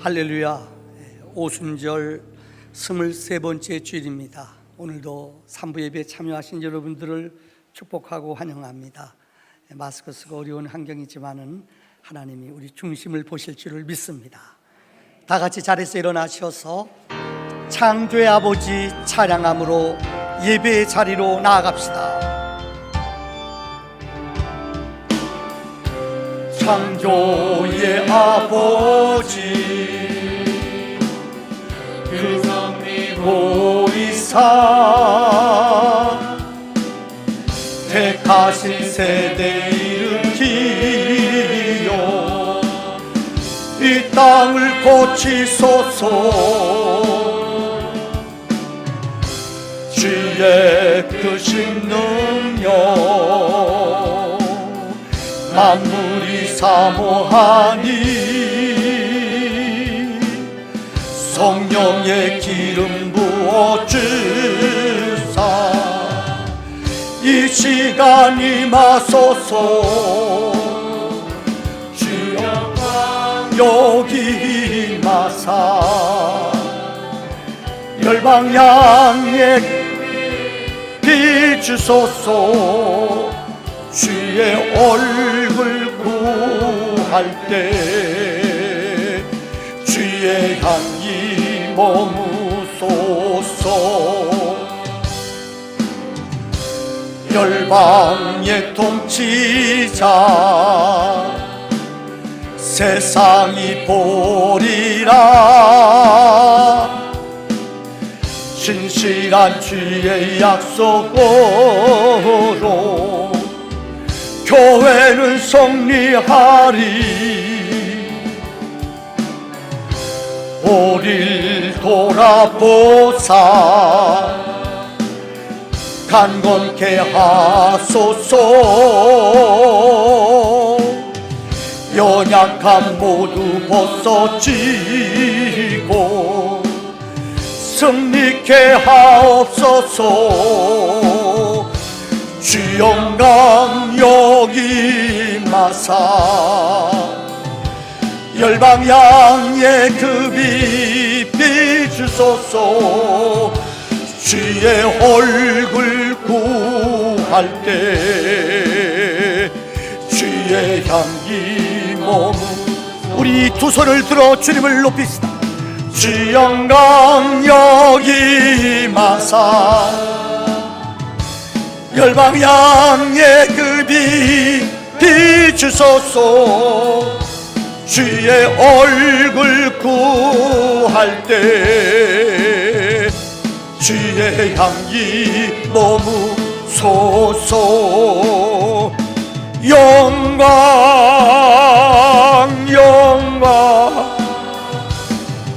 할렐루야. 오순절 23번째 주일입니다. 오늘도 3부 예배에 참여하신 여러분들을 축복하고 환영합니다. 마스크 쓰고 어려운 환경이지만은 하나님이 우리 중심을 보실 줄을 믿습니다. 다 같이 자리에서 일어나셔서 창조의 아버지 찬양함으로 예배의 자리로 나아갑시다. 창조의 아버지 그 섭리 보이사 택하신 세대 일으키려 이 땅을 고치소서. 주의 크신 능력 만물이 사모하니 성령의 기름 부어주사 이 시간 임하소서. 주여 여기 임하사 열방향에 비추소서. 주의 얼굴 구할 때 주의 향기 머무소서. 열방의 통치자 세상이 보리라. 진실한 주의 약속으로 교회는 승리하리. 우릴 돌아보사 강건케 하소서. 연약함 모두 벗어지고 승리케 하옵소서. 주 영광 여기 임하사 열방향에 급이 비추소서. 주의 얼굴 구할 때 주의 향기 머무. 우리 두 손을 들어 주님을 높이시다. 주 영광 여기 임하사 열방향에 급이 비추소서. 주의 얼굴 구할 때 주의 향기 머무소서. 영광 영광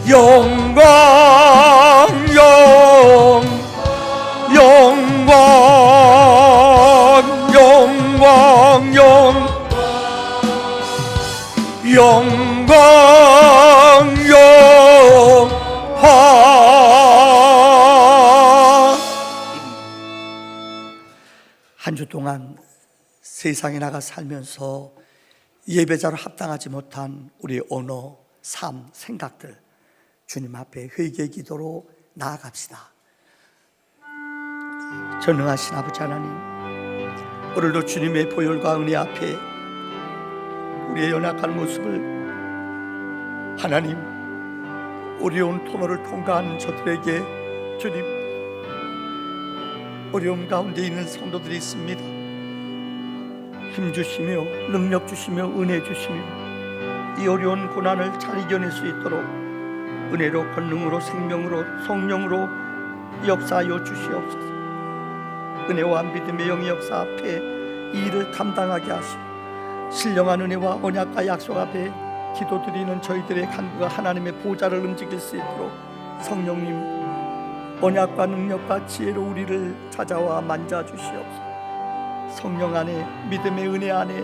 영광 영광 영광 영광 영광. 한 주 동안 세상에 나가 살면서 예배자로 합당하지 못한 우리의 언어, 삶, 생각들 주님 앞에 회개의 기도로 나아갑시다. 전능하신 아버지 하나님, 오늘도 주님의 보혈과 은혜 앞에 우리의 연약한 모습을 하나님 어려운 터널을 통과하는 저들에게 주님 어려움 가운데 있는 성도들이 있습니다. 힘 주시며 능력 주시며 은혜 주시며 이 어려운 고난을 잘 이겨낼 수 있도록 은혜로 권능으로 생명으로 성령으로 역사하여 주시옵소서. 은혜와 믿음의 영의 역사 앞에 이 일을 감당하게 하시고 신령한 은혜와 언약과 약속 앞에 기도드리는 저희들의 간구가 하나님의 보좌를 움직일 수 있도록 성령님 언약과 능력과 지혜로 우리를 찾아와 만져주시옵소서. 성령 안에 믿음의 은혜 안에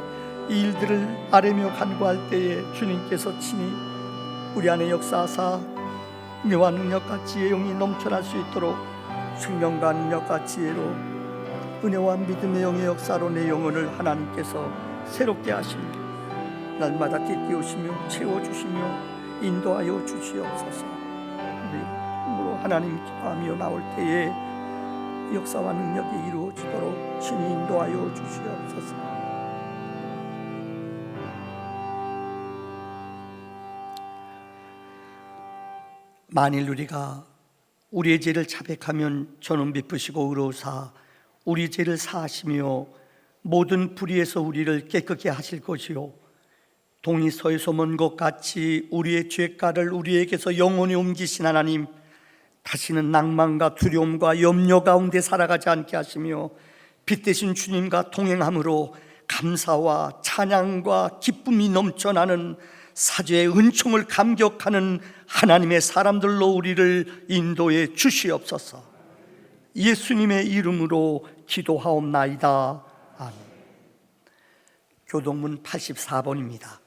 이 일들을 아뢰며 간구할 때에 주님께서 친히 우리 안에 역사하사 은혜와 능력과 지혜의 영이 넘쳐날 수 있도록 생명과 능력과 지혜로 은혜와 믿음의 영의 역사로 내 영혼을 하나님께서 새롭게 하시며 날마다 띠띠우시며 채워주시며 인도하여 주시옵소서. 우리 힘으로 하나님 기도하며 나올 때에 역사와 능력이 이루어지도록 친히 인도하여 주시옵소서. 만일 우리가 우리의 죄를 자백하면 저는 베푸시고 의로우사 우리 죄를 사하시며 모든 불의에서 우리를 깨끗게 하실 것이요 동이 서에서 먼 것 같이 우리의 죄가를 우리에게서 영원히 옮기신 하나님, 다시는 낭만과 두려움과 염려 가운데 살아가지 않게 하시며 빛 대신 주님과 동행함으로 감사와 찬양과 기쁨이 넘쳐나는 사죄의 은총을 감격하는 하나님의 사람들로 우리를 인도해 주시옵소서. 예수님의 이름으로 기도하옵나이다. 아멘. 교동문 84번입니다.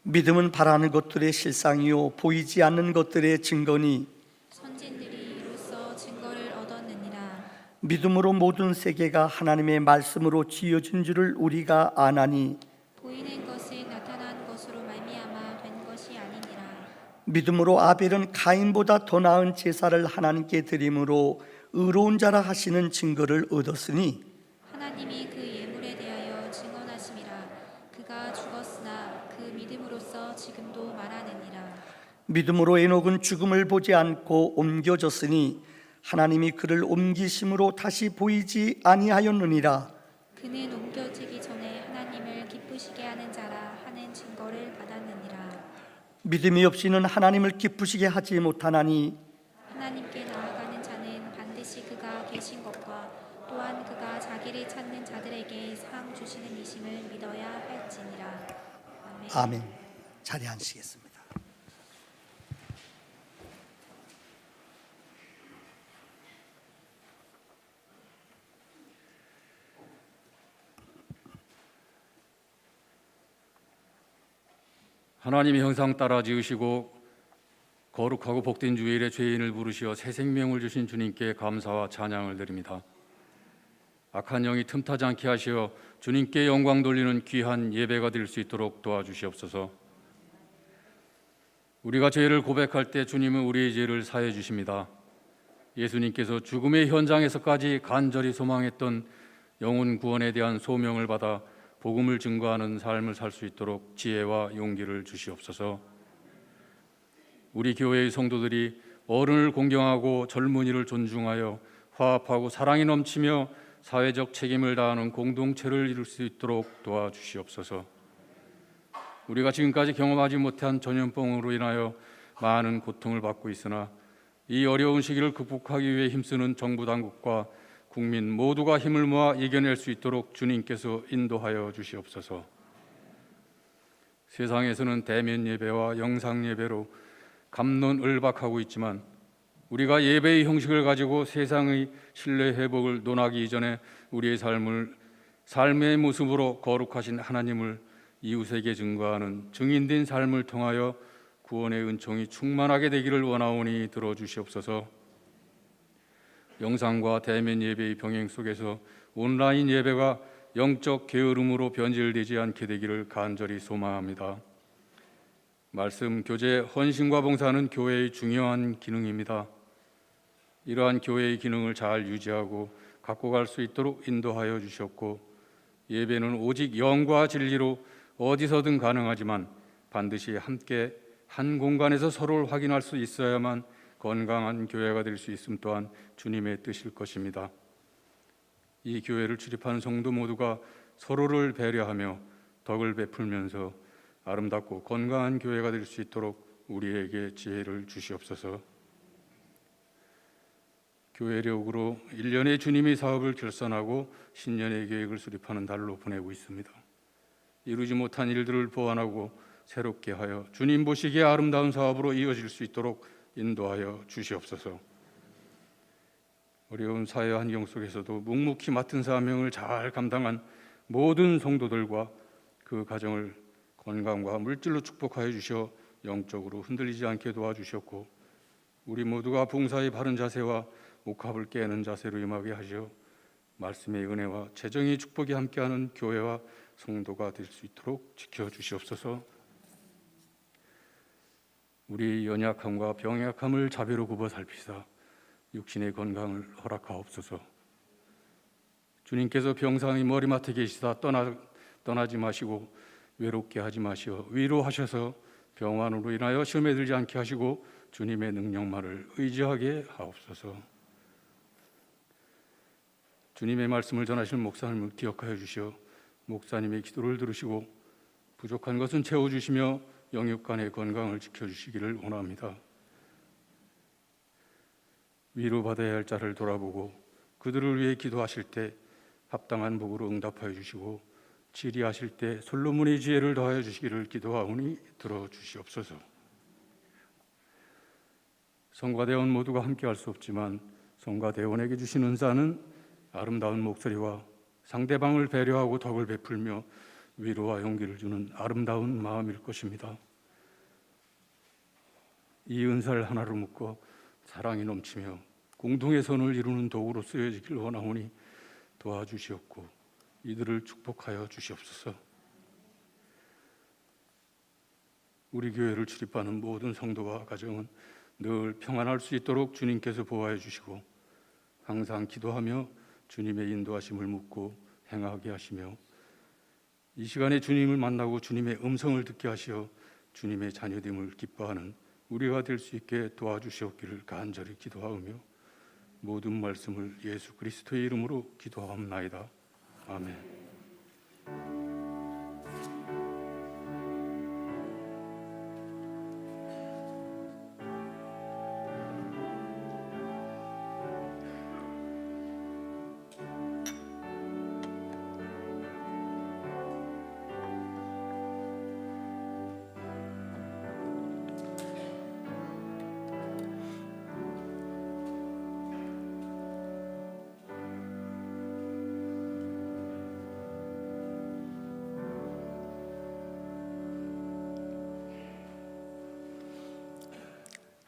믿음은 바라는 것들의 실상이요 보이지 않는 것들의 증거니 선진들이 이로써 증거를 얻었느니라. 믿음으로 모든 세계가 하나님의 말씀으로 지어진 줄을 우리가 아나니 보이는 것은 나타난 것으로 말미암아 된 것이 아니니라. 믿음으로 아벨은 가인보다 더 나은 제사를 하나님께 드림으로 의로운 자라 하시는 증거를 얻었으니 하나님이 그 예물에 대하여 증언하심이라. 그가 죽었으나 그 믿음으로써 지금도 말하느니라. 믿음으로 에녹은 죽음을 보지 않고 옮겨졌으니 하나님이 그를 옮기심으로 다시 보이지 아니하였느니라. 그는 옮겨지기 전에 하나님을 기쁘시게 하는 자라 하는 증거를 받았느니라. 믿음이 없이는 하나님을 기쁘시게 하지 못하나니 하나님께 나아가는 자는 반드시 그가 계신 것과 또한 그가 자기를 찾는 자들에게 상 주시는 이심을 믿어야 할지니라. 아멘. 아멘. 자리에 앉으시겠습니다. 하나님의 형상 따라 지으시고 거룩하고 복된 주일에 죄인을 부르시어 새 생명을 주신 주님께 감사와 찬양을 드립니다. 악한 영이 틈타지 않게 하시어 주님께 영광 돌리는 귀한 예배가 될 수 있도록 도와주시옵소서. 우리가 죄를 고백할 때 주님은 우리의 죄를 사해 주십니다. 예수님께서 죽음의 현장에서까지 간절히 소망했던 영혼 구원에 대한 소명을 받아 복음을 증거하는 삶을 살 수 있도록 지혜와 용기를 주시옵소서. 우리 교회의 성도들이 어른을 공경하고 젊은이를 존중하여 화합하고 사랑이 넘치며 사회적 책임을 다하는 공동체를 이룰 수 있도록 도와주시옵소서. 우리가 지금까지 경험하지 못한 전염병으로 인하여 많은 고통을 받고 있으나 이 어려운 시기를 극복하기 위해 힘쓰는 정부 당국과 국민 모두가 힘을 모아 이겨낼 수 있도록 주님께서 인도하여 주시옵소서. 세상에서는 대면 예배와 영상 예배로 갑론을박하고 있지만 우리가 예배의 형식을 가지고 세상의 신뢰 회복을 논하기 이전에 우리의 삶의 모습으로 거룩하신 하나님을 이웃에게 증거하는 증인된 삶을 통하여 구원의 은총이 충만하게 되기를 원하오니 들어주시옵소서. 영상과 대면 예배의 병행 속에서 온라인 예배가 영적 게으름으로 변질되지 않게 되기를 간절히 소망합니다. 말씀, 교제, 헌신과 봉사는 교회의 중요한 기능입니다. 이러한 교회의 기능을 잘 유지하고 갖고 갈 수 있도록 인도하여 주셨고, 예배는 오직 영과 진리로 어디서든 가능하지만 반드시 함께 한 공간에서 서로를 확인할 수 있어야만 건강한 교회가 될 수 있음 또한 주님의 뜻일 것입니다. 이 교회를 출입하는 성도 모두가 서로를 배려하며 덕을 베풀면서 아름답고 건강한 교회가 될 수 있도록 우리에게 지혜를 주시옵소서. 교회력으로 1년의 주님의 사업을 결산하고 신년의 계획을 수립하는 달로 보내고 있습니다. 이루지 못한 일들을 보완하고 새롭게 하여 주님 보시기에 아름다운 사업으로 이어질 수 있도록 인도하여 주시옵소서. 어려운 사회 환경 속에서도 묵묵히 맡은 사명을 잘 감당한 모든 성도들과 그 가정을 건강과 물질로 축복하여 주셔 영적으로 흔들리지 않게 도와주셨고, 우리 모두가 봉사의 바른 자세와 옥합을 깨는 자세로 임하게 하시어 말씀의 은혜와 재정의 축복이 함께하는 교회와 성도가 될 수 있도록 지켜주시옵소서. 우리 연약함과 병약함을 자비로 굽어 살피사 육신의 건강을 허락하옵소서. 주님께서 병상의 머리맡에 계시다 떠나지 마시고 외롭게 하지 마시어 위로하셔서 병환으로 인하여 시험에 들지 않게 하시고 주님의 능력만을 의지하게 하옵소서. 주님의 말씀을 전하실 목사님을 기억하여 주시어 목사님의 기도를 들으시고 부족한 것은 채워주시며 영육간의 건강을 지켜주시기를 원합니다. 위로받아야 할 자를 돌아보고 그들을 위해 기도하실 때 합당한 복으로 응답하여 주시고 질의하실 때 솔로몬의 지혜를 더하여 주시기를 기도하오니 들어주시옵소서. 성가대원 모두가 함께할 수 없지만 성가대원에게 주신 은사는 아름다운 목소리와 상대방을 배려하고 덕을 베풀며 위로와 용기를 주는 아름다운 마음일 것입니다. 이 은사를 하나로 묶어 사랑이 넘치며 공동의 선을 이루는 도구로 쓰여지길 원하오니 도와주시옵고 이들을 축복하여 주시옵소서. 우리 교회를 출입하는 모든 성도와 가정은 늘 평안할 수 있도록 주님께서 보호해 주시고 항상 기도하며 주님의 인도하심을 묻고 행하게 하시며 이 시간에 주님을 만나고 주님의 음성을 듣게 하시어 주님의 자녀됨을 기뻐하는 우리가 될 수 있게 도와주시옵기를 간절히 기도하오며 모든 말씀을 예수 그리스도의 이름으로 기도하옵나이다. 아멘.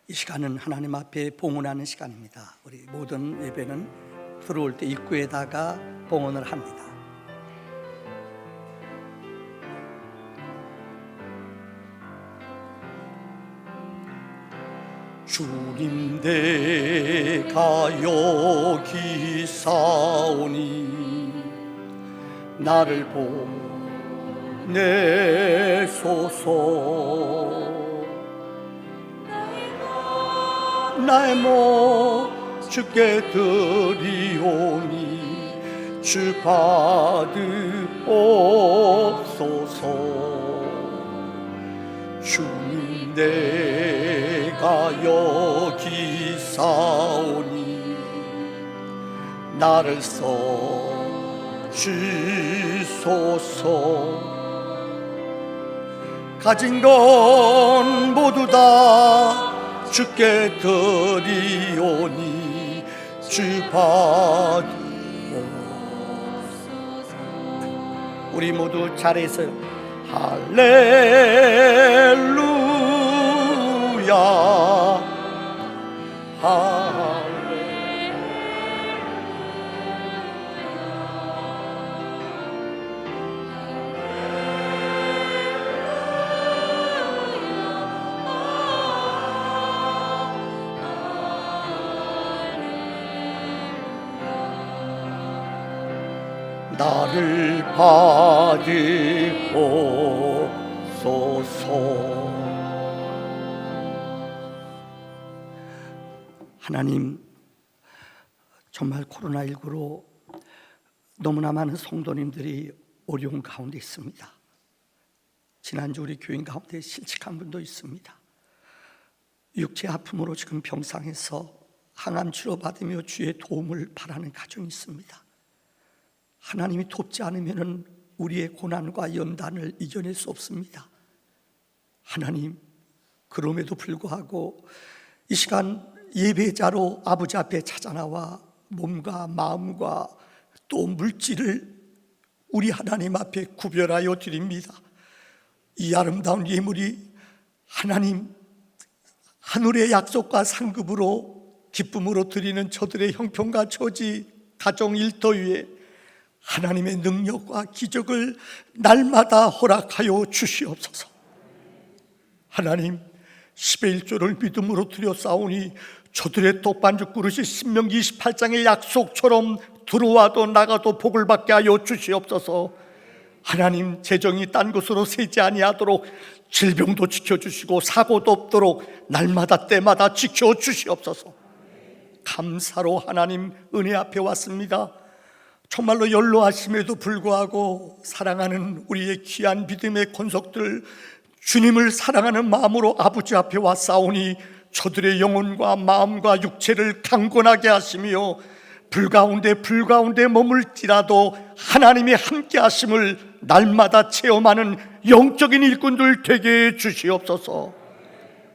이 시간은 하나님 앞에 봉헌하는 시간입니다. 우리 모든 예배는 들어올 때 입구에다가 봉헌을 합니다. 주님 내가 여기 사오니 나를 보내소서. 나의 몸 주께 드리오니 주 받으옵소서. 주님 내가 여기 사오니 나를 써주소서. 가진 건 모두 다 주께 드리오니 주 받으옵소서. 우리 모두 잘해서 할렐루야 나를 받으옵소서. 하나님, 정말 코로나19로 너무나 많은 성도님들이 어려운 가운데 있습니다. 지난주 우리 교인 가운데 실직한 분도 있습니다. 육체 아픔으로 지금 병상에서 항암 치료받으며 주의 도움을 바라는 가정이 있습니다. 하나님이 돕지 않으면 우리의 고난과 연단을 이겨낼 수 없습니다. 하나님, 그럼에도 불구하고 이 시간 예배자로 아버지 앞에 찾아나와 몸과 마음과 또 물질을 우리 하나님 앞에 구별하여 드립니다. 이 아름다운 예물이 하나님 하늘의 약속과 상급으로 기쁨으로 드리는 저들의 형편과 처지, 가정 일터 위에 하나님의 능력과 기적을 날마다 허락하여 주시옵소서. 하나님, 10의 1조를 믿음으로 드렸사오니 저들의 떡반죽 그릇이 신명기 28장의 약속처럼 들어와도 나가도 복을 받게 하여 주시옵소서. 하나님, 재정이 딴 곳으로 새지 아니하도록 질병도 지켜주시고 사고도 없도록 날마다 때마다 지켜주시옵소서. 감사로 하나님 은혜 앞에 왔습니다. 정말로 연로하심에도 불구하고 사랑하는 우리의 귀한 믿음의 권속들, 주님을 사랑하는 마음으로 아버지 앞에 왔사오니 저들의 영혼과 마음과 육체를 강건하게 하시며 불가운데 머물지라도 하나님의 함께 하심을 날마다 체험하는 영적인 일꾼들 되게 해 주시옵소서.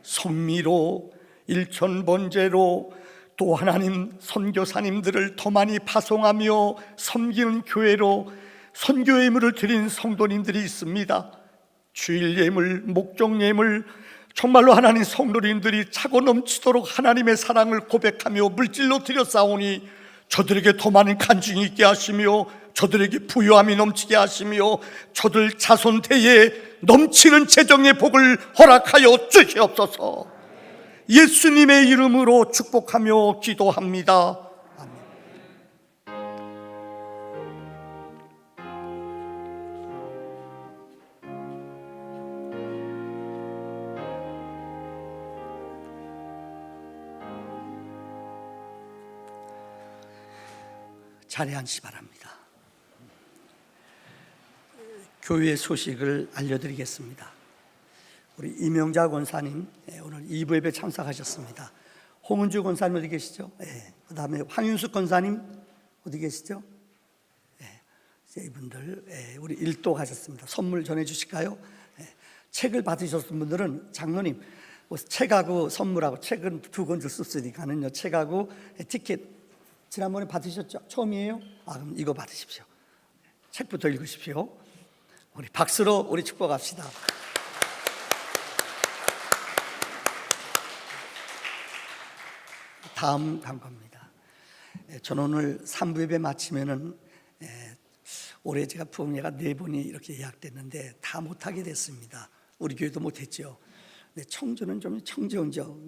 성미로, 일천번제로, 또 하나님 선교사님들을 더 많이 파송하며 섬기는 교회로 선교 예물을 드린 성도님들이 있습니다. 주일 예물, 목적 예물, 정말로 하나님 성도님들이 차고 넘치도록 하나님의 사랑을 고백하며 물질로 드렸사오니 저들에게 더 많은 간증이 있게 하시며 저들에게 부유함이 넘치게 하시며 저들 자손 대에 넘치는 재정의 복을 허락하여 주시옵소서. 예수님의 이름으로 축복하며 기도합니다. 아멘. 자리에 앉으시 바랍니다. 교회 소식을 알려드리겠습니다. 우리 이명자 권사님 오늘 2부 예배 참석하셨습니다. 홍은주 권사님 어디 계시죠? 그 다음에 황윤숙 권사님 어디 계시죠? 이분들 우리 일도 가셨습니다. 선물 전해주실까요? 책을 받으셨던 분들은 장로님 책하고 선물하고, 책은 2권 줄 수 있으니까는요, 책하고 티켓 지난번에 받으셨죠? 처음이에요? 그럼 이거 받으십시오. 책부터 읽으십시오. 우리 박수로 우리 축복합시다. 다음 광고입니다. 저는 오늘 3부 예배 마치면은 올해 제가 부흥회가 4번이 이렇게 예약됐는데 다 못하게 됐습니다. 우리 교회도 못했죠. 근데 청주는 좀 청정죠.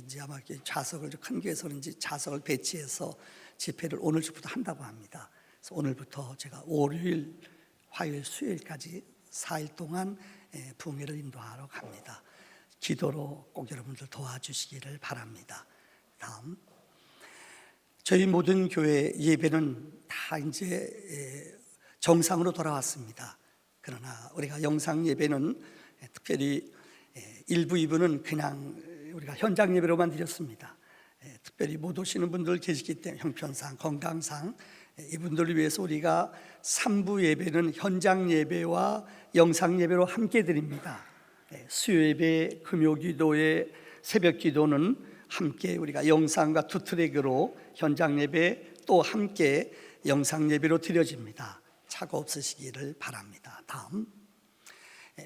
이제 아마 좌석을 큰 교회에서는지 좌석을 배치해서 집회를 오늘부터 한다고 합니다. 그래서 오늘부터 제가 월요일, 화요일, 수요일까지 4일 동안 부흥회를 인도하러 갑니다. 기도로 꼭 여러분들 도와주시기를 바랍니다. 다음, 저희 모든 교회 예배는 다 이제 정상으로 돌아왔습니다. 그러나 우리가 영상 예배는 특별히 1부, 2부는 그냥 우리가 현장 예배로만 드렸습니다. 특별히 못 오시는 분들 계시기 때문에 형편상, 건강상 이분들을 위해서 우리가 3부 예배는 현장 예배와 영상 예배로 함께 드립니다. 수요 예배, 금요 기도회, 새벽 기도는 함께 우리가 영상과 2트랙으로 현장 예배 또 함께 영상 예배로 드려집니다. 착오 없으시기를 바랍니다. 다음,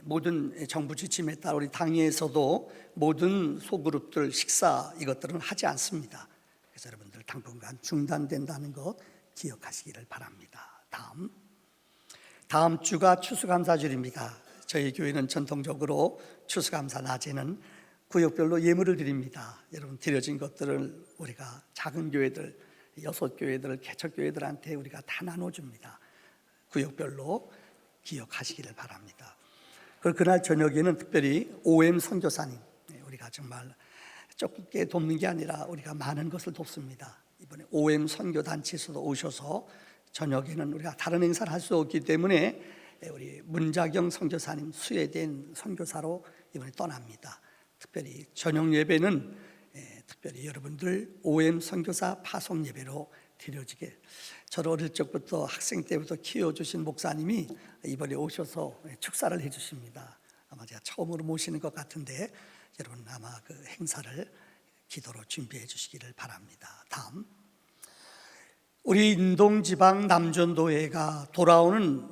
모든 정부 지침에 따라 우리 당회에서도 모든 소그룹들 식사 이것들은 하지 않습니다. 그래서 여러분들 당분간 중단된다는 것 기억하시기를 바랍니다. 다음 주가 추수감사절입니다. 저희 교회는 전통적으로 추수감사 낮에는 구역별로 예물을 드립니다. 여러분 드려진 것들을 우리가 작은 교회들, 6교회들, 개척교회들한테 우리가 다 나눠줍니다. 구역별로 기억하시기를 바랍니다. 그리고 그날 저녁에는 특별히 OM 선교사님, 우리가 정말 적게 돕는 게 아니라 우리가 많은 것을 돕습니다. 이번에 OM 선교단체에서도 오셔서 저녁에는 우리가 다른 행사를 할 수 없기 때문에 우리 문자경 선교사님 수혜된 선교사로 이번에 떠납니다. 특별히 저녁 예배는 특별히 여러분들 OM 선교사 파송 예배로 드려지게, 저를 어릴 적부터 학생 때부터 키워주신 목사님이 이번에 오셔서 축사를 해주십니다. 아마 제가 처음으로 모시는 것 같은데 여러분 아마 그 행사를 기도로 준비해 주시기를 바랍니다. 다음, 우리 인동지방 남전도회가 돌아오는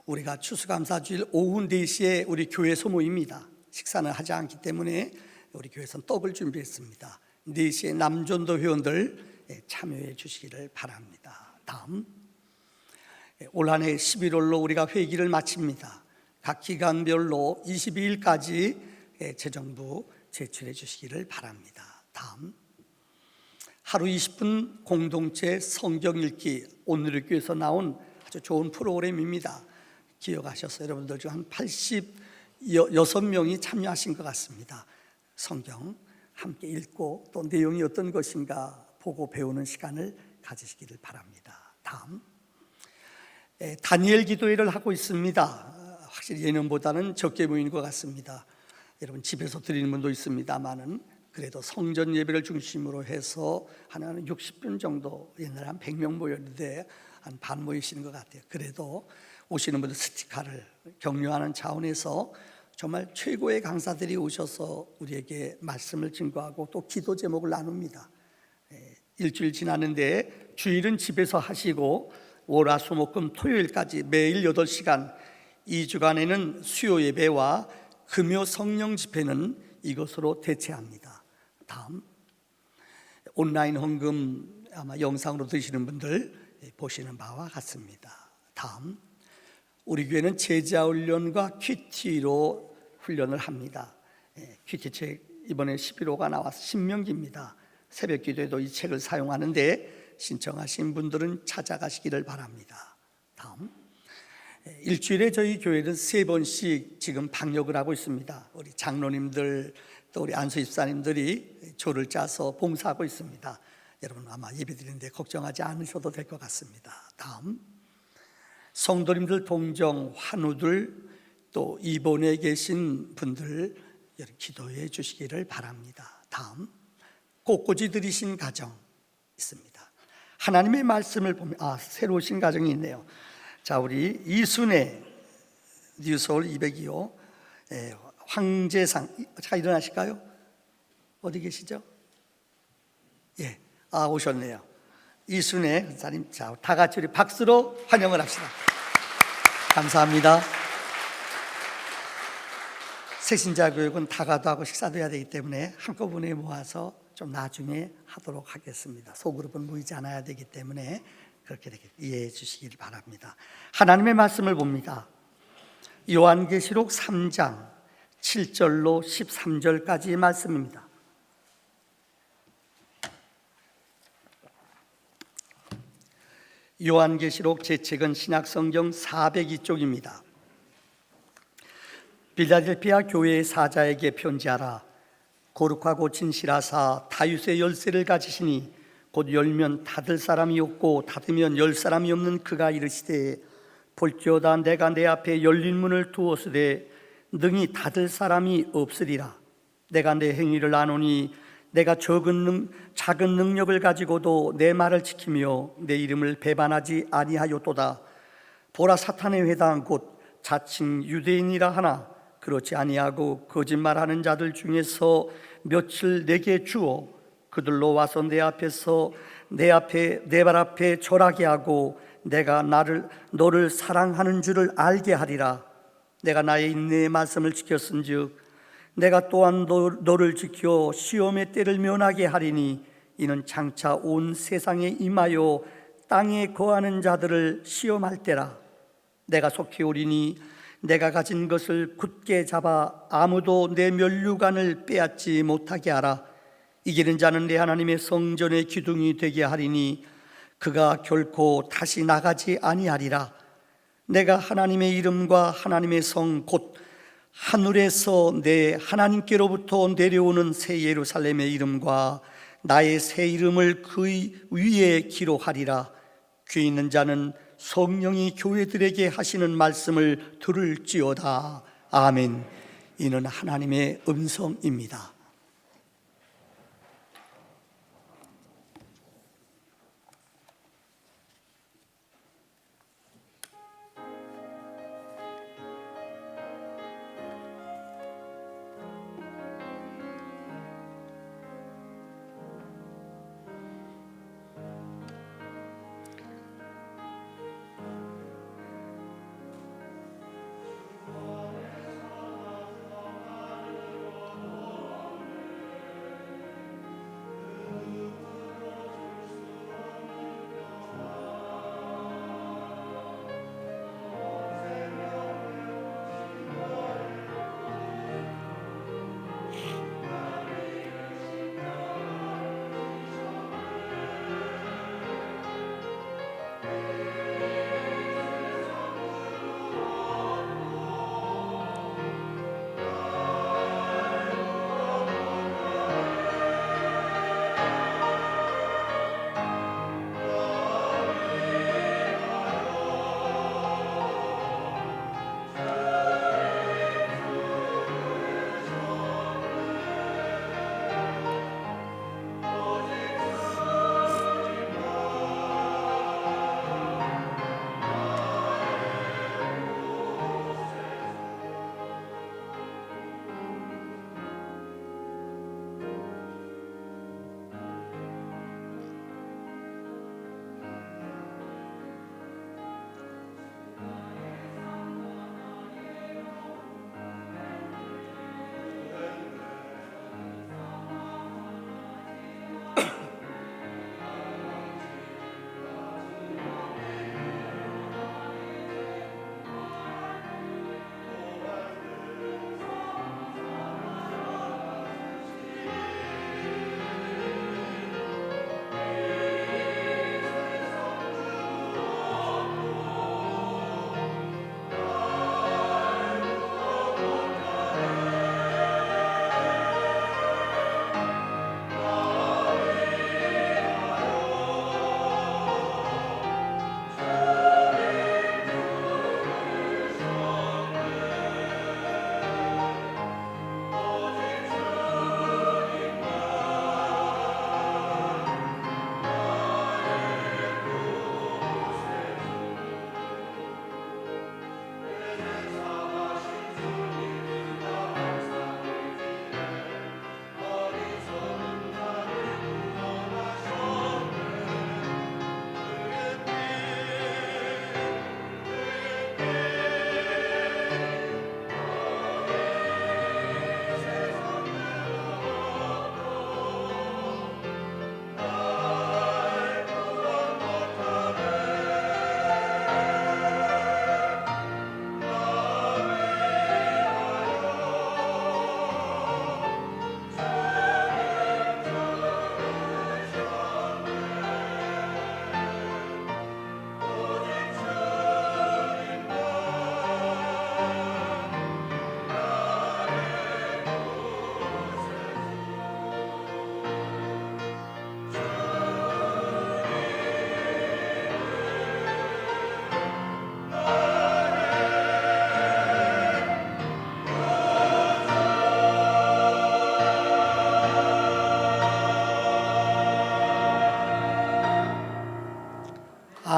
우리가 추수감사주일 오후 4시에 우리 교회 소모입니다. 식사는 하지 않기 때문에 우리 교회에서는 떡을 준비했습니다. 4시에 남전도 회원들 참여해 주시기를 바랍니다. 다음, 올 한 해 11월로 우리가 회기를 마칩니다. 각 기간별로 22일까지 재정부 제출해 주시기를 바랍니다. 다음, 하루 20분 공동체 성경 읽기, 오늘의 교회에서 나온 아주 좋은 프로그램입니다. 기억하셔서 여러분들 중 한 86명이 참여하신 것 같습니다. 성경 함께 읽고 또 내용이 어떤 것인가 보고 배우는 시간을 가지시기를 바랍니다. 다음, 다니엘 기도회를 하고 있습니다. 확실히 예년보다는 적게 모이는 것 같습니다. 여러분 집에서 드리는 분도 있습니다만은 그래도 성전 예배를 중심으로 해서 한 60분 정도, 옛날에 한 100명 모였는데 한 반 모이시는 것 같아요. 그래도 오시는 분들 스티커를 격려하는 차원에서 정말 최고의 강사들이 오셔서 우리에게 말씀을 증거하고 또 기도 제목을 나눕니다. 일주일 지났는데 주일은 집에서 하시고 월화수목금 토요일까지 매일 8시간, 2주간에는 수요 예배와 금요 성령 집회는 이것으로 대체합니다. 다음, 온라인 헌금 아마 영상으로 드시는 분들 보시는 바와 같습니다. 다음, 우리 교회는 제자 훈련과 큐티로 훈련을 합니다. 큐티 책 이번에 11호가 나와서 신명기입니다. 새벽 기도에도 이 책을 사용하는데 신청하신 분들은 찾아가시기를 바랍니다. 다음, 일주일에 저희 교회는 3번씩 지금 방역을 하고 있습니다. 우리 장로님들 또 우리 안수 집사님들이 조를 짜서 봉사하고 있습니다. 여러분 아마 예배드리는데 걱정하지 않으셔도 될 것 같습니다. 다음, 성도님들 동정 환우들 또 입원해 계신 분들 기도해 주시기를 바랍니다. 다음, 꽃꽂이 들이신 가정 있습니다. 하나님의 말씀을 보면 새로 오신 가정이 있네요. 자, 우리 이순애 뉴서울 202호 황제상, 자 일어나실까요? 어디 계시죠? 예, 오셨네요. 이순애 권사님, 자, 다 같이 우리 박수로 환영을 합시다. 감사합니다. 새신자 교육은 다가도 하고 식사도 해야 되기 때문에 한꺼번에 모아서 좀 나중에 하도록 하겠습니다. 소그룹은 모이지 않아야 되기 때문에 그렇게 이해해 주시길 바랍니다. 하나님의 말씀을 봅니다. 요한계시록 3장 7절로 13절까지의 말씀입니다. 요한계시록 제 책은 신약성경 402쪽입니다. 빌라델피아 교회의 사자에게 편지하라. 거룩하고 진실하사 다윗의 열쇠를 가지시니 곧 열면 닫을 사람이 없고 닫으면 열 사람이 없는 그가 이르시되 볼지어다 내가 내 앞에 열린 문을 두었으되 능히 닫을 사람이 없으리라. 내가 내 행위를 아노니 내가 작은 능력을 가지고도 내 말을 지키며 내 이름을 배반하지 아니하였도다. 보라, 사탄의 회당 곧 자칭 유대인이라 하나 그렇지 아니하고 거짓말하는 자들 중에서 며칠 내게 주어 그들로 와서 내 발 앞에 절하게 하고 내가 너를 사랑하는 줄을 알게 하리라. 내가 나의 인내의 말씀을 지켰은즉 내가 또한 너를 지켜 시험의 때를 면하게 하리니 이는 장차 온 세상에 임하여 땅에 거하는 자들을 시험할 때라. 내가 속히 오리니 내가 가진 것을 굳게 잡아 아무도 내 면류관을 빼앗지 못하게 하라. 이기는 자는 내 하나님의 성전의 기둥이 되게 하리니 그가 결코 다시 나가지 아니하리라. 내가 하나님의 이름과 하나님의 성 곧 하늘에서 내 하나님께로부터 내려오는 새 예루살렘의 이름과 나의 새 이름을 그 위에 기록하리라. 귀 있는 자는 성령이 교회들에게 하시는 말씀을 들을지어다. 아멘. 이는 하나님의 음성입니다.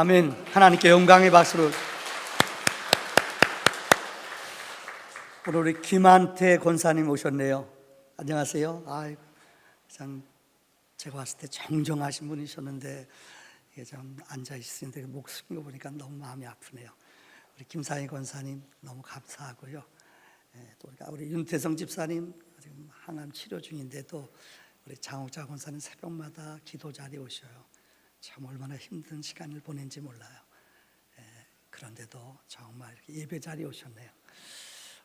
아멘. 하나님께 영광의 박수를. 오늘 우리 김한태 권사님 오셨네요. 안녕하세요. 참 제가 봤을 때 정정하신 분이셨는데 이게 좀 앉아 있으신데 목 숙인 거 보니까 너무 마음이 아프네요. 우리 김상희 권사님 너무 감사하고요. 또 우리 윤태성 집사님 지금 항암 치료 중인데도 우리 장옥자 권사님 새벽마다 기도 자리에 오셔요. 참 얼마나 힘든 시간을 보낸지 몰라요. 그런데도 정말 이렇게 예배 자리에 오셨네요.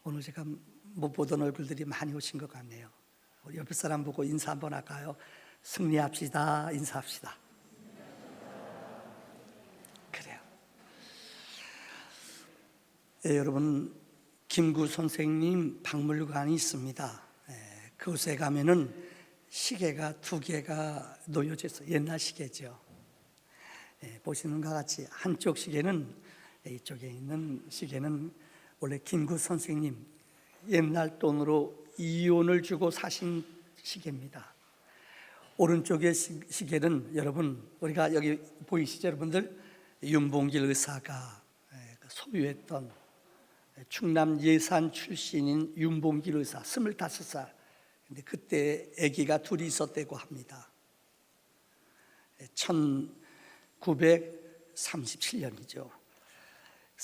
오늘 제가 못 보던 얼굴들이 많이 오신 것 같네요. 우리 옆에 사람 보고 인사 한번 할까요? 승리합시다. 인사합시다. 그래요. 여러분, 김구 선생님 박물관이 있습니다. 그곳에 가면은 시계가 2개가 놓여져 있어요. 옛날 시계죠. 보시는 것 같이 한쪽 시계는, 이쪽에 있는 시계는 원래 김구 선생님 옛날 돈으로 2원을 주고 사신 시계입니다. 오른쪽의 시계는 여러분, 우리가 여기 보이시죠 여러분들? 윤봉길 의사가 소유했던 충남 예산 출신인 윤봉길 의사 25살. 근데 그때 아기가 둘이 있었다고 합니다. 1937년이죠.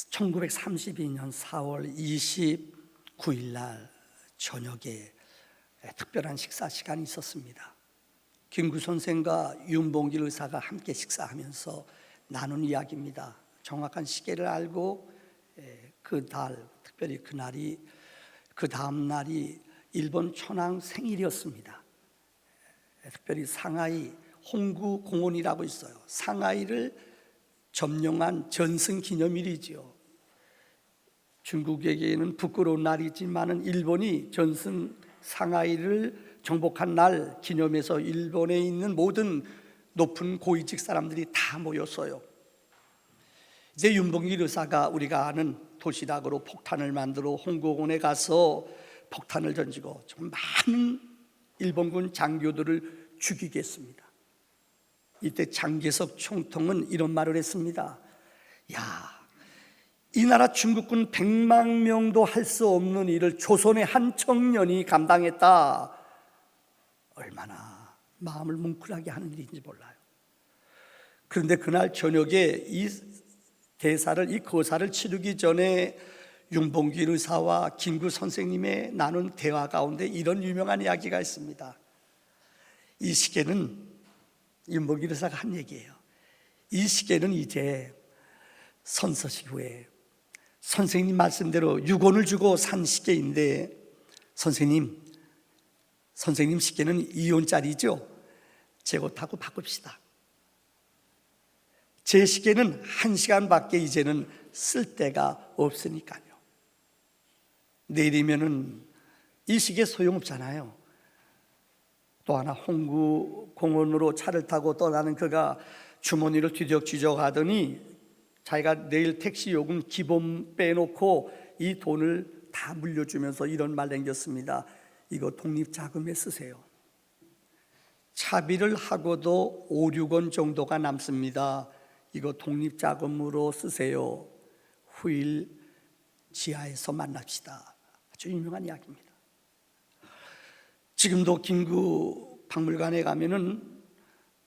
1932년 4월 29일 날 저녁에 특별한 식사 시간이 있었습니다. 김구 선생과 윤봉길 의사가 함께 식사하면서 나눈 이야기입니다. 정확한 시계를 알고 그 달, 특별히 그날이, 그 다음 날이 일본 천황 생일이었습니다. 특별히 상하이 홍구 공원이라고 있어요. 상하이를 점령한 전승 기념일이지요. 중국에게는 부끄러운 날이지만 일본이 전승 상하이를 정복한 날 기념해서 일본에 있는 모든 높은 고위직 사람들이 다 모였어요. 이제 윤봉길 의사가 우리가 아는 도시락으로 폭탄을 만들어 홍구공원에 가서 폭탄을 던지고 좀 많은 일본군 장교들을 죽이겠습니다. 이때 장개석 총통은 이런 말을 했습니다. 이 나라 중국군 100만 명도 할 수 없는 일을 조선의 한 청년이 감당했다. 얼마나 마음을 뭉클하게 하는 일인지 몰라요. 그런데 그날 저녁에 이 거사를 치르기 전에 윤봉길 의사와 김구 선생님의 나눈 대화 가운데 이런 유명한 이야기가 있습니다. 이 시계는 윤봉길 의사가 한 얘기예요. 이 시계는 이제 선서식 후에 선생님 말씀대로 6원을 주고 산 시계인데 선생님 시계는 2원짜리죠. 제 것하고 바꿉시다. 제 시계는 1시간밖에 이제는 쓸 데가 없으니까요. 내일이면은 이 시계 소용없잖아요. 또 하나 홍구 공원으로 차를 타고 떠나는 그가 주머니를 뒤적뒤적 하더니 자기가 내일 택시 요금 기본 빼놓고 이 돈을 다 물려주면서 이런 말 남겼습니다. 이거 독립자금에 쓰세요. 차비를 하고도 5, 6원 정도가 남습니다. 이거 독립자금으로 쓰세요. 후일 지하에서 만납시다. 아주 유명한 이야기입니다. 지금도 김구 박물관에 가면은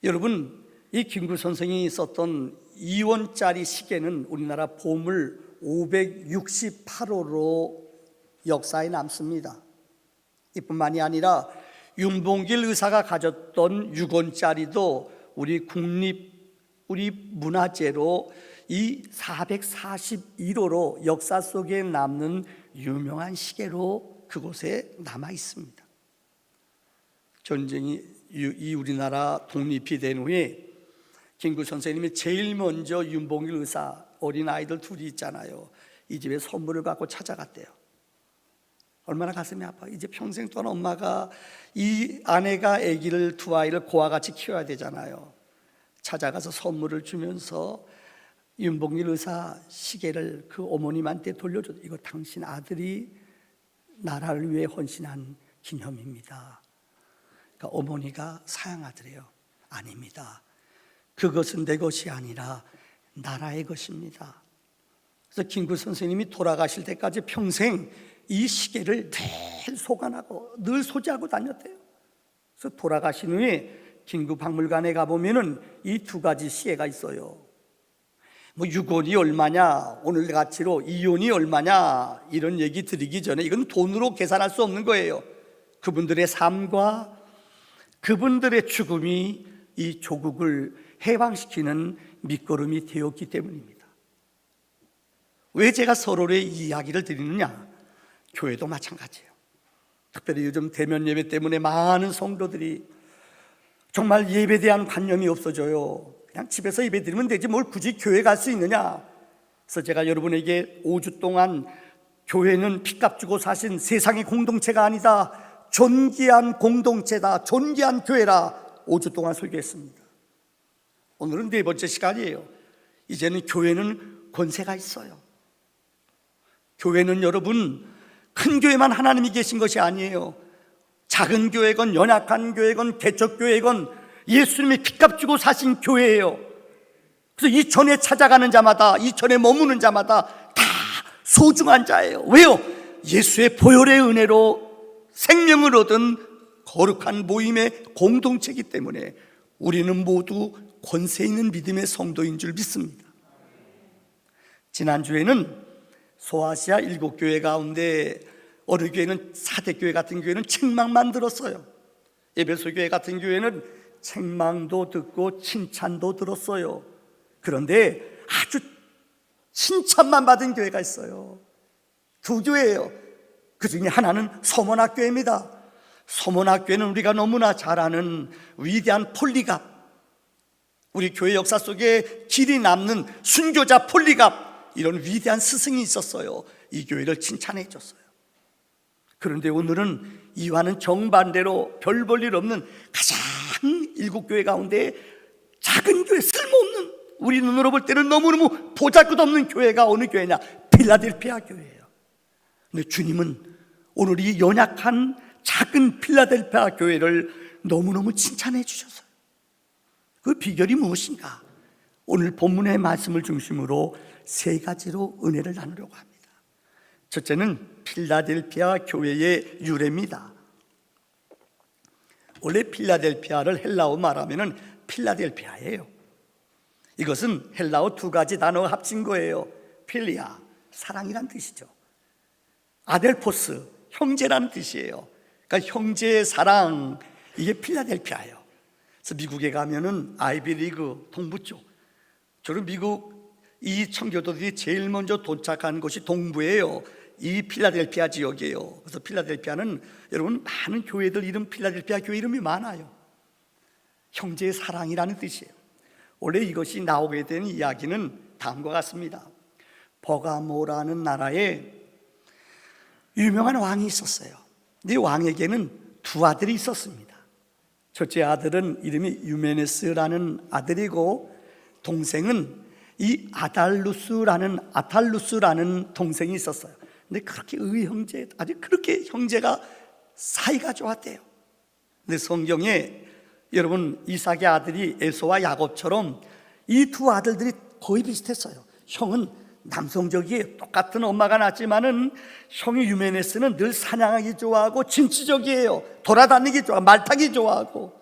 여러분, 이 김구 선생이 썼던 2원짜리 시계는 우리나라 보물 568호로 역사에 남습니다. 이뿐만이 아니라 윤봉길 의사가 가졌던 6원짜리도 우리 문화재로 이 441호로 역사 속에 남는 유명한 시계로 그곳에 남아 있습니다. 전쟁이 이 우리나라 독립이 된 후에 김구 선생님이 제일 먼저 윤봉길 의사 어린 아이들 둘이 있잖아요. 이 집에 선물을 갖고 찾아갔대요. 얼마나 가슴이 아파. 이제 평생 동안 엄마가 이 아내가 아기를 두 아이를 고와 같이 키워야 되잖아요. 찾아가서 선물을 주면서 윤봉길 의사 시계를 그 어머님한테 돌려줘도 이거 당신 아들이 나라를 위해 헌신한 기념입니다. 그러니까 어머니가 사양하더래요. 아닙니다. 그것은 내 것이 아니라 나라의 것입니다. 그래서 김구 선생님이 돌아가실 때까지 평생 이 시계를 늘 소관하고 늘 소지하고 다녔대요. 그래서 돌아가신 후에 김구 박물관에 가보면은 이 두 가지 시계가 있어요. 뭐 6원이 얼마냐, 오늘 가치로 2원이 얼마냐, 이런 얘기 드리기 전에 이건 돈으로 계산할 수 없는 거예요. 그분들의 삶과 그분들의 죽음이 이 조국을 해방시키는 밑거름이 되었기 때문입니다. 왜 제가 서로의 이야기를 드리느냐? 교회도 마찬가지예요. 특별히 요즘 대면 예배 때문에 많은 성도들이 정말 예배에 대한 관념이 없어져요. 그냥 집에서 예배 드리면 되지 뭘 굳이 교회 갈 수 있느냐. 그래서 제가 여러분에게 5주 동안 교회는 피값 주고 사신 세상의 공동체가 아니다, 존귀한 공동체다, 존귀한 교회라 5주 동안 설교했습니다. 오늘은 네 번째 시간이에요. 이제는 교회는 권세가 있어요. 교회는 여러분 큰 교회만 하나님이 계신 것이 아니에요. 작은 교회건 연약한 교회건 개척교회건 예수님이 피값 주고 사신 교회예요. 그래서 이 전에 찾아가는 자마다, 이 전에 머무는 자마다 다 소중한 자예요. 왜요? 예수의 보혈의 은혜로 생명을 얻은 거룩한 모임의 공동체이기 때문에 우리는 모두 권세 있는 믿음의 성도인 줄 믿습니다. 지난주에는 소아시아 7교회 가운데 어느 교회는 4대 교회 같은 교회는 책망만 들었어요. 에베소 교회 같은 교회는 책망도 듣고 칭찬도 들었어요. 그런데 아주 칭찬만 받은 교회가 있어요. 2교회예요. 그 중에 하나는 서문학교입니다. 서문학교는 우리가 너무나 잘 아는 위대한 폴리갑, 우리 교회 역사 속에 길이 남는 순교자 폴리갑, 이런 위대한 스승이 있었어요. 이 교회를 칭찬해 줬어요. 그런데 오늘은 이와는 정반대로 별 볼 일 없는 가장 7교회 가운데 작은 교회, 쓸모없는, 우리 눈으로 볼 때는 너무너무 보잘것없는 교회가 어느 교회냐? 필라델피아 교회예요. 근데 주님은 오늘 이 연약한 작은 필라델피아 교회를 너무너무 칭찬해 주셨어요. 그 비결이 무엇인가? 오늘 본문의 말씀을 중심으로 3가지로 은혜를 나누려고 합니다. 첫째는 필라델피아 교회의 유래입니다. 원래 필라델피아를 헬라어 말하면 필라델피아예요. 이것은 헬라어 2가지 단어가 합친 거예요. 필리아, 사랑이란 뜻이죠. 아델포스, 형제라는 뜻이에요. 그러니까 형제의 사랑, 이게 필라델피아예요. 그래서 미국에 가면은 아이비리그 동부 쪽, 저는 미국 이 청교도들이 제일 먼저 도착한 곳이 동부예요. 이 필라델피아 지역이에요. 그래서 필라델피아는 여러분 많은 교회들 이름, 필라델피아 교회 이름이 많아요. 형제의 사랑이라는 뜻이에요. 원래 이것이 나오게 된 이야기는 다음과 같습니다. 버가모라는 나라에 유명한 왕이 있었어요. 이 왕에게는 2 아들이 있었습니다. 첫째 아들은 이름이 유메네스라는 아들이고, 동생은 이 아탈루스라는 동생이 있었어요. 근데 그렇게 의형제, 아주 그렇게 형제가 사이가 좋았대요. 근데 성경에 여러분 이삭의 아들이 에서와 야곱처럼 이 2 아들들이 거의 비슷했어요. 형은 남성적이에요. 똑같은 엄마가 낳았지만은 형이 유메네스는 늘 사냥하기 좋아하고 진취적이에요. 돌아다니기 좋아, 말 타기 좋아하고.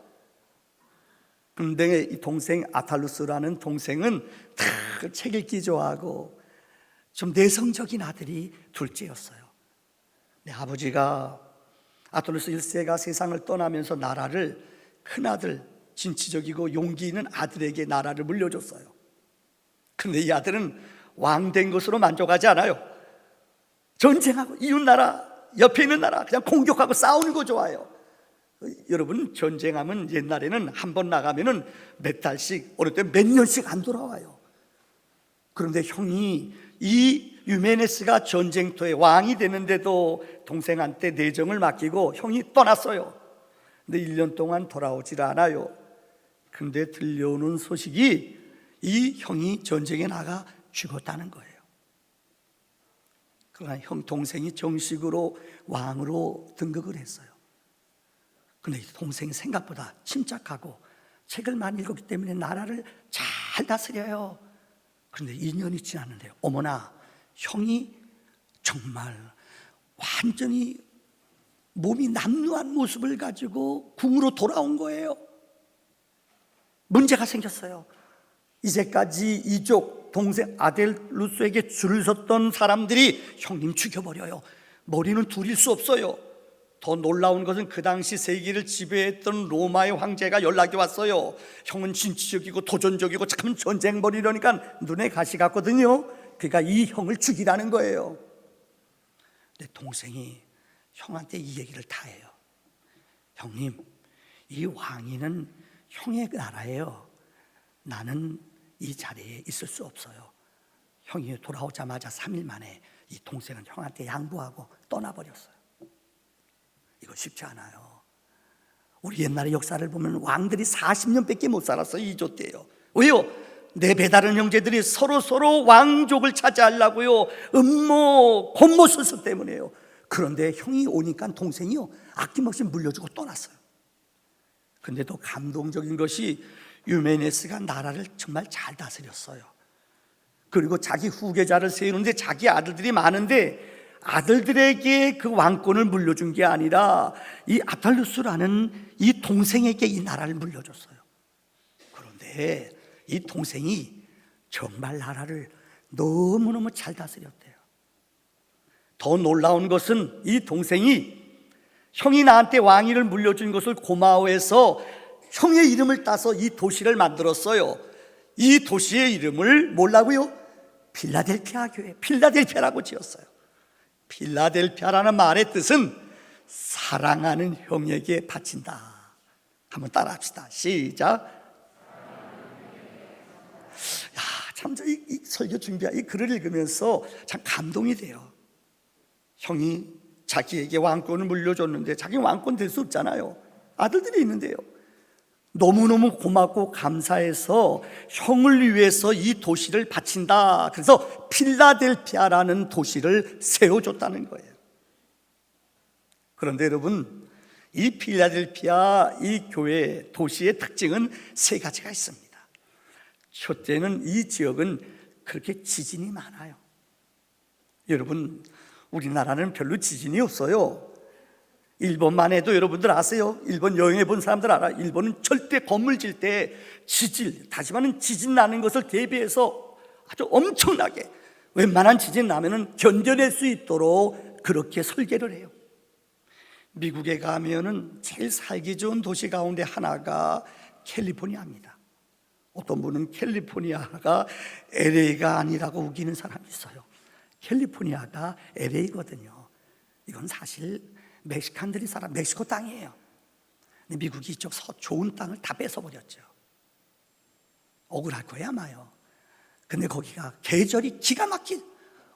근데 이 동생 아탈루스라는 동생은 책 읽기 좋아하고 좀 내성적인 아들이 둘째였어요. 내 아버지가 아탈루스 1세가 세상을 떠나면서 나라를 큰아들, 진취적이고 용기 있는 아들에게 나라를 물려줬어요. 근데 이 아들은 왕 된 것으로 만족하지 않아요. 전쟁하고 이웃나라, 옆에 있는 나라 그냥 공격하고 싸우는 거 좋아해요. 여러분 전쟁하면 옛날에는 한 번 나가면은 몇 달씩, 어느 때 몇 년씩 안 돌아와요. 그런데 형이 이 유메네스가 전쟁터에 왕이 되는데도 동생한테 내정을 맡기고 형이 떠났어요. 근데 1년 동안 돌아오질 않아요. 근데 들려오는 소식이 이 형이 전쟁에 나가 죽었다는 거예요. 그러나 형 동생이 정식으로 왕으로 등극을 했어요. 근데 동생이 생각보다 침착하고 책을 많이 읽었기 때문에 나라를 잘 다스려요. 그런데 2년이 지났는데요, 어머나, 형이 정말 완전히 몸이 남루한 모습을 가지고 궁으로 돌아온 거예요. 문제가 생겼어요. 이제까지 이족 동생 아델 루스에게 줄을 섰던 사람들이 형님 죽여버려요. 머리는 둘일 수 없어요. 더 놀라운 것은 그 당시 세계를 지배했던 로마의 황제가 연락이 왔어요. 형은 진취적이고 도전적이고 참 전쟁 벌이려니까 눈에 가시 같거든요. 그러니까 이 형을 죽이라는 거예요. 내 동생이 형한테 이 얘기를 다 해요. 형님, 이 왕위는 형의 나라예요. 나는 이 자리에 있을 수 없어요. 형이 돌아오자마자 3일 만에 이 동생은 형한테 양보하고 떠나버렸어요. 이거 쉽지 않아요. 우리 옛날의 역사를 보면 왕들이 40년밖에 못 살았어요. 이조 때요. 왜요? 내 배다른 형제들이 서로 왕족을 차지하려고요, 음모 권모술수 때문에요. 그런데 형이 오니까 동생이요, 아낌없이 물려주고 떠났어요. 근데 더 감동적인 것이 유메네스가 나라를 정말 잘 다스렸어요. 그리고 자기 후계자를 세우는데 자기 아들들이 많은데 아들들에게 그 왕권을 물려준 게 아니라 이 아탈루스라는 이 동생에게 이 나라를 물려줬어요. 그런데 이 동생이 정말 나라를 너무너무 잘 다스렸대요. 더 놀라운 것은 이 동생이 형이 나한테 왕위를 물려준 것을 고마워해서 형의 이름을 따서 이 도시를 만들었어요. 이 도시의 이름을 뭐라고요? 필라델피아 교회, 필라델피아라고 지었어요. 필라델피아라는 말의 뜻은 사랑하는 형에게 바친다. 한번 따라합시다. 시작. 참, 이 설교 준비한 이 글을 읽으면서 참 감동이 돼요. 형이 자기에게 왕권을 물려줬는데 자기 왕권 될 수 없잖아요. 아들들이 있는데요. 너무너무 고맙고 감사해서 형을 위해서 이 도시를 바친다. 그래서 필라델피아라는 도시를 세워줬다는 거예요. 그런데 여러분, 이 필라델피아 이 교회 도시의 특징은 세 가지가 있습니다. 첫째는 이 지역은 그렇게 지진이 많아요. 여러분, 우리나라는 별로 지진이 없어요. 일본만 해도 여러분들 아세요? 일본 여행해 본 사람들 알아. 일본은 절대 건물 질 때 다시 말하면 지진 나는 것을 대비해서 아주 엄청나게 웬만한 지진 나면은 견뎌낼 수 있도록 그렇게 설계를 해요. 미국에 가면은 제일 살기 좋은 도시 가운데 하나가 캘리포니아입니다. 어떤 분은 캘리포니아가 LA가 아니라고 우기는 사람이 있어요. 캘리포니아가 LA거든요. 이건 사실 멕시칸들이 살아 멕시코 땅이에요. 근데 미국이 이쪽 좋은 땅을 다 뺏어버렸죠. 억울할 거야 아마요. 근데 거기가 계절이 기가 막힌,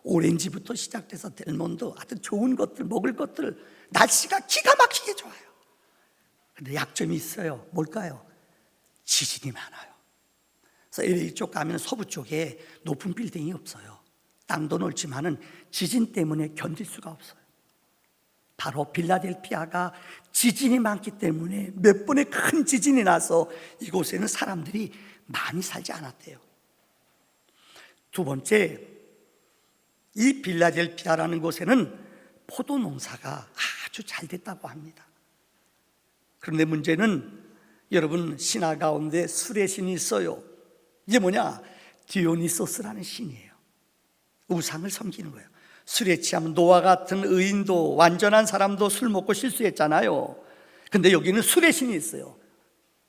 오렌지부터 시작돼서 델몬드, 하여튼 좋은 것들, 먹을 것들, 날씨가 기가 막히게 좋아요. 근데 약점이 있어요. 뭘까요? 지진이 많아요. 그래서 LA 쪽 가면 서부 쪽에 높은 빌딩이 없어요. 땅도 넓지만은 지진 때문에 견딜 수가 없어요. 바로 필라델피아가 지진이 많기 때문에 몇 번의 큰 지진이 나서 이곳에는 사람들이 많이 살지 않았대요. 두 번째, 이 필라델피아라는 곳에는 포도 농사가 아주 잘 됐다고 합니다. 그런데 문제는 여러분, 신화 가운데 술의 신이 있어요. 이게 뭐냐? 디오니소스라는 신이에요. 우상을 섬기는 거예요. 술에 취하면 노아 같은 의인도, 완전한 사람도 술 먹고 실수했잖아요. 근데 여기는 술의 신이 있어요.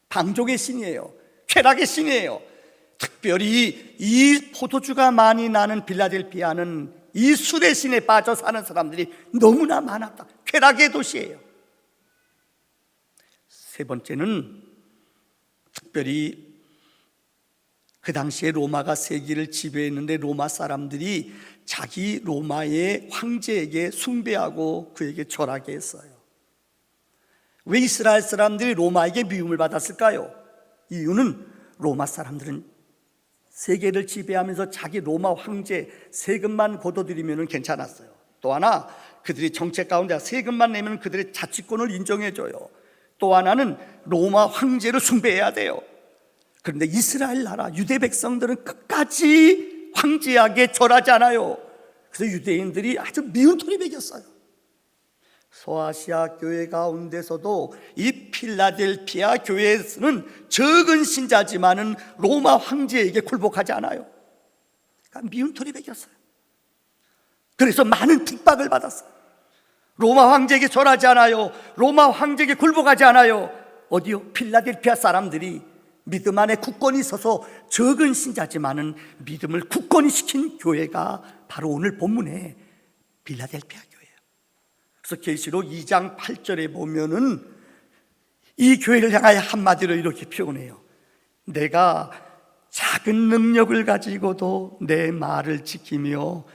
방종의 신이에요. 쾌락의 신이에요. 특별히 이 포도주가 많이 나는 필라델피아는 이 술의 신에 빠져 사는 사람들이 너무나 많았다. 쾌락의 도시예요. 세 번째는 특별히 그 당시에 로마가 세계를 지배했는데 로마 사람들이 자기 로마의 황제에게 숭배하고 그에게 절하게 했어요. 왜 이스라엘 사람들이 로마에게 미움을 받았을까요? 이유는 로마 사람들은 세계를 지배하면서 자기 로마 황제 세금만 걷어들이면 괜찮았어요. 또 하나, 그들이 정책 가운데 세금만 내면 그들의 자치권을 인정해줘요. 또 하나는 로마 황제를 숭배해야 돼요. 그런데 이스라엘 나라 유대 백성들은 끝까지 황제에게 절하지 않아요. 그래서 유대인들이 아주 미운 토리 먹였어요. 소아시아 교회 가운데서도 이 필라델피아 교회에서는 적은 신자지만은 로마 황제에게 굴복하지 않아요. 그러니까 미운 토리 먹였어요. 그래서 많은 핍박을 받았어요. 로마 황제에게 절하지 않아요. 로마 황제에게 굴복하지 않아요. 어디요? 필라델피아 사람들이 믿음 안에 굳건히 서서 적은 신자지만은 믿음을 굳건히 시킨 교회가 바로 오늘 본문의 필라델피아 교회예요. 그래서 계시록 2장 8절에 보면은 이 교회를 향하여 한마디로 이렇게 표현해요. 내가 작은 능력을 가지고도 내 말을 지키며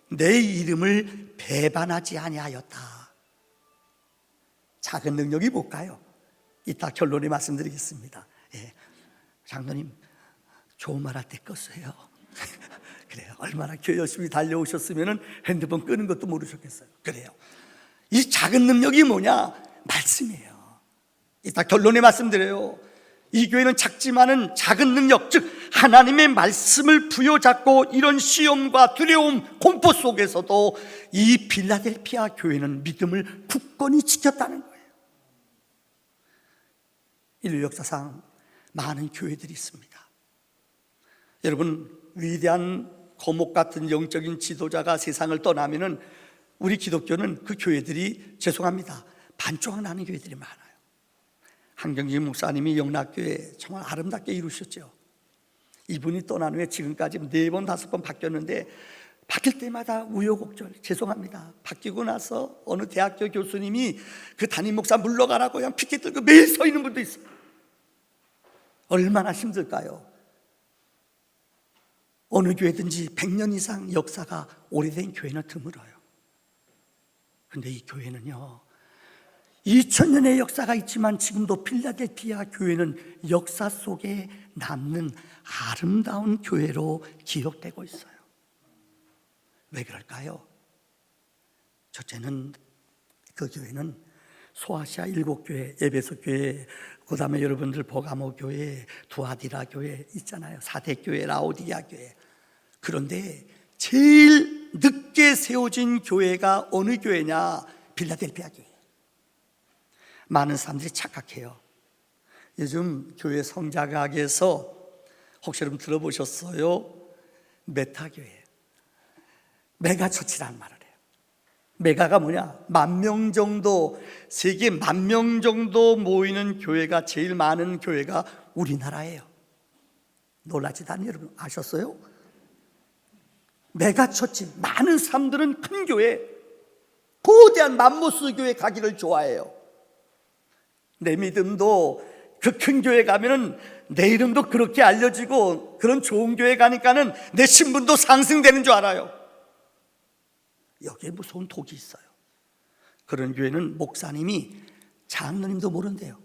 내 이름을 배반하지 아니하였다. 작은 능력이 뭘까요? 이따 결론에 말씀드리겠습니다. 예. 장로님, 좋은 말 할 때 껐어요. 그래요. 얼마나 교회 열심히 달려오셨으면 핸드폰 끄는 것도 모르셨겠어요. 그래요. 이 작은 능력이 뭐냐? 말씀이에요. 이따 결론에 말씀드려요. 이 교회는 작지만은 작은 능력, 즉 하나님의 말씀을 부여잡고 이런 시험과 두려움, 공포 속에서도 이 필라델피아 교회는 믿음을 굳건히 지켰다는 거예요. 인류 역사상 많은 교회들이 있습니다. 여러분, 위대한 거목 같은 영적인 지도자가 세상을 떠나면은 우리 기독교는 그 교회들이 죄송합니다, 반쪽은 나는 교회들이 많아요. 한경진 목사님이 영락교회 정말 아름답게 이루셨죠. 이분이 떠난 후에 지금까지 4번, 5번 바뀌었는데 바뀔 때마다 우여곡절, 죄송합니다. 바뀌고 나서 어느 대학교 교수님이 그 담임 목사 물러가라고 그냥 피켓 들고 매일 서 있는 분도 있어요. 얼마나 힘들까요? 어느 교회든지 100년 이상 역사가 오래된 교회는 드물어요. 그런데 이 교회는요, 2000년의 역사가 있지만 지금도 필라델피아 교회는 역사 속에 남는 아름다운 교회로 기록되고 있어요. 왜 그럴까요? 첫째는 그 교회는 소아시아 7교회, 에베소 교회, 그 다음에 여러분들 버가모 교회, 두아디라 교회 있잖아요. 4대 교회, 라오디아 교회. 그런데 제일 늦게 세워진 교회가 어느 교회냐? 필라델피아 교회. 많은 사람들이 착각해요. 요즘 교회 성장학에서 혹시 여러분 들어보셨어요? 메타교회, 메가처치라는 말을 해요. 메가가 뭐냐? 10,000명 정도, 세계 10,000명 정도 모이는 교회가 제일 많은 교회가 우리나라예요. 놀라지도 않아요. 여러분 아셨어요? 메가처치, 많은 사람들은 큰 교회, 거대한 맘모스 교회 가기를 좋아해요. 내 믿음도 그 큰 교회 가면은 내 이름도 그렇게 알려지고 그런 좋은 교회 가니까는 내 신분도 상승되는 줄 알아요. 여기에 무서운 독이 있어요. 그런 교회는 목사님이 장로님도 모른대요.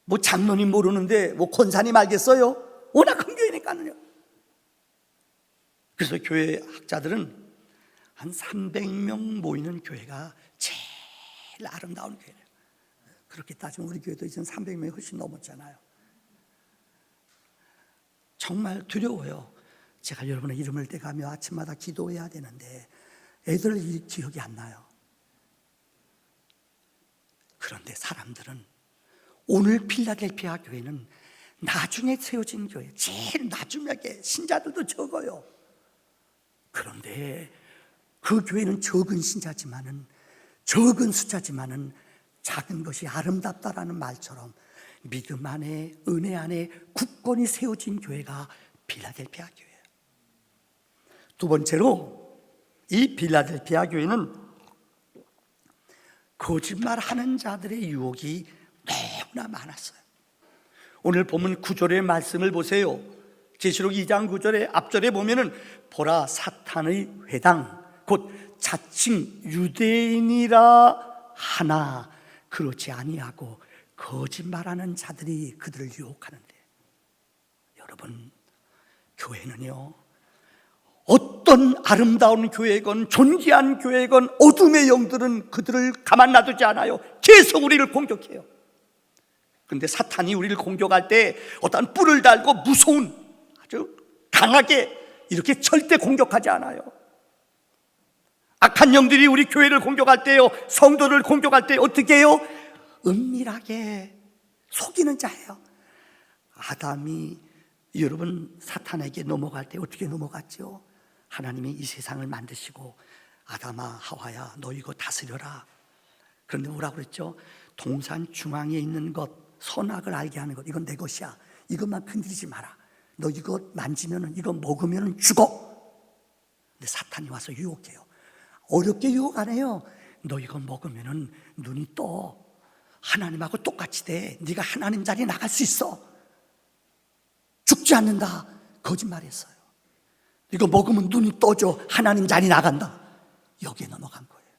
뭐 장로님 모르는데 뭐 권사님 알겠어요? 워낙 큰 교회니까요. 그래서 교회 학자들은 한 300명 모이는 교회가 제일 아름다운 교회예요. 그렇게 따지면 우리 교회도 이제 300명이 훨씬 넘었잖아요. 정말 두려워요. 제가 여러분의 이름을 떼가며 아침마다 기도해야 되는데 애들 기억이 안 나요. 그런데 사람들은 오늘 필라델피아 교회는 나중에 세워진 교회, 제일 나중에 신자들도 적어요. 그런데 그 교회는 적은 신자지만은, 적은 숫자지만은 작은 것이 아름답다라는 말처럼 믿음 안에, 은혜 안에 굳건히 세워진 교회가 필라델피아 교회예요. 두 번째로 이 필라델피아 교회는 거짓말하는 자들의 유혹이 너무나 많았어요. 오늘 본문 9절의 말씀을 보세요. 계시록 2장 9절의 앞절에 보면은 보라 사탄의 회당 곧 자칭 유대인이라 하나 그렇지 아니하고 거짓말하는 자들이 그들을 유혹하는데, 여러분 교회는요, 어떤 아름다운 교회건 존귀한 교회건 어둠의 영들은 그들을 가만 놔두지 않아요. 계속 우리를 공격해요. 그런데 사탄이 우리를 공격할 때 어떤 뿔을 달고 무서운 아주 강하게 이렇게 절대 공격하지 않아요. 악한 영들이 우리 교회를 공격할 때요, 성도를 공격할 때 어떻게 해요? 은밀하게 속이는 자예요. 아담이 여러분 사탄에게 넘어갈 때 어떻게 넘어갔죠? 하나님이 이 세상을 만드시고 아담아 하와야 너 이거 다스려라. 그런데 뭐라고 그랬죠? 동산 중앙에 있는 것, 선악을 알게 하는 것, 이건 내 것이야. 이것만 건드리지 마라. 너 이거 만지면, 이거 먹으면 죽어. 근데 사탄이 와서 유혹해요. 어렵게 유혹 안 해요. 너 이거 먹으면 눈이 떠. 하나님하고 똑같이 돼. 네가 하나님 자리에 나갈 수 있어. 죽지 않는다. 거짓말했어요. 이거 먹으면 눈이 떠져. 하나님 자리 나간다. 여기에 넘어간 거예요.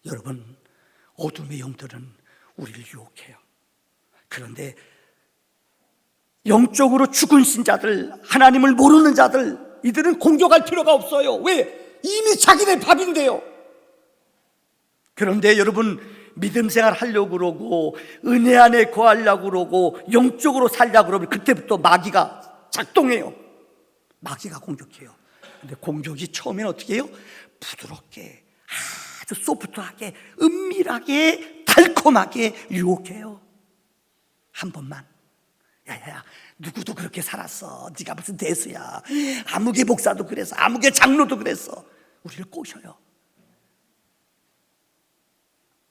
여러분, 어둠의 영들은 우리를 유혹해요. 그런데 영적으로 죽은 신자들, 하나님을 모르는 자들, 이들은 공격할 필요가 없어요. 왜? 이미 자기네 밥인데요. 그런데 여러분, 믿음 생활 하려고 그러고 은혜 안에 거하려고 그러고 영적으로 살려고 그러면 그때부터 마귀가 작동해요. 마귀가 공격해요. 근데 공격이 처음에는 어떻게 해요? 부드럽게, 아주 소프트하게, 은밀하게, 달콤하게 유혹해요. 한 번만. 야야야, 누구도 그렇게 살았어. 네가 무슨 대수야. 아무개 목사도 그랬어. 아무개 장로도 그랬어. 우리를 꼬셔요.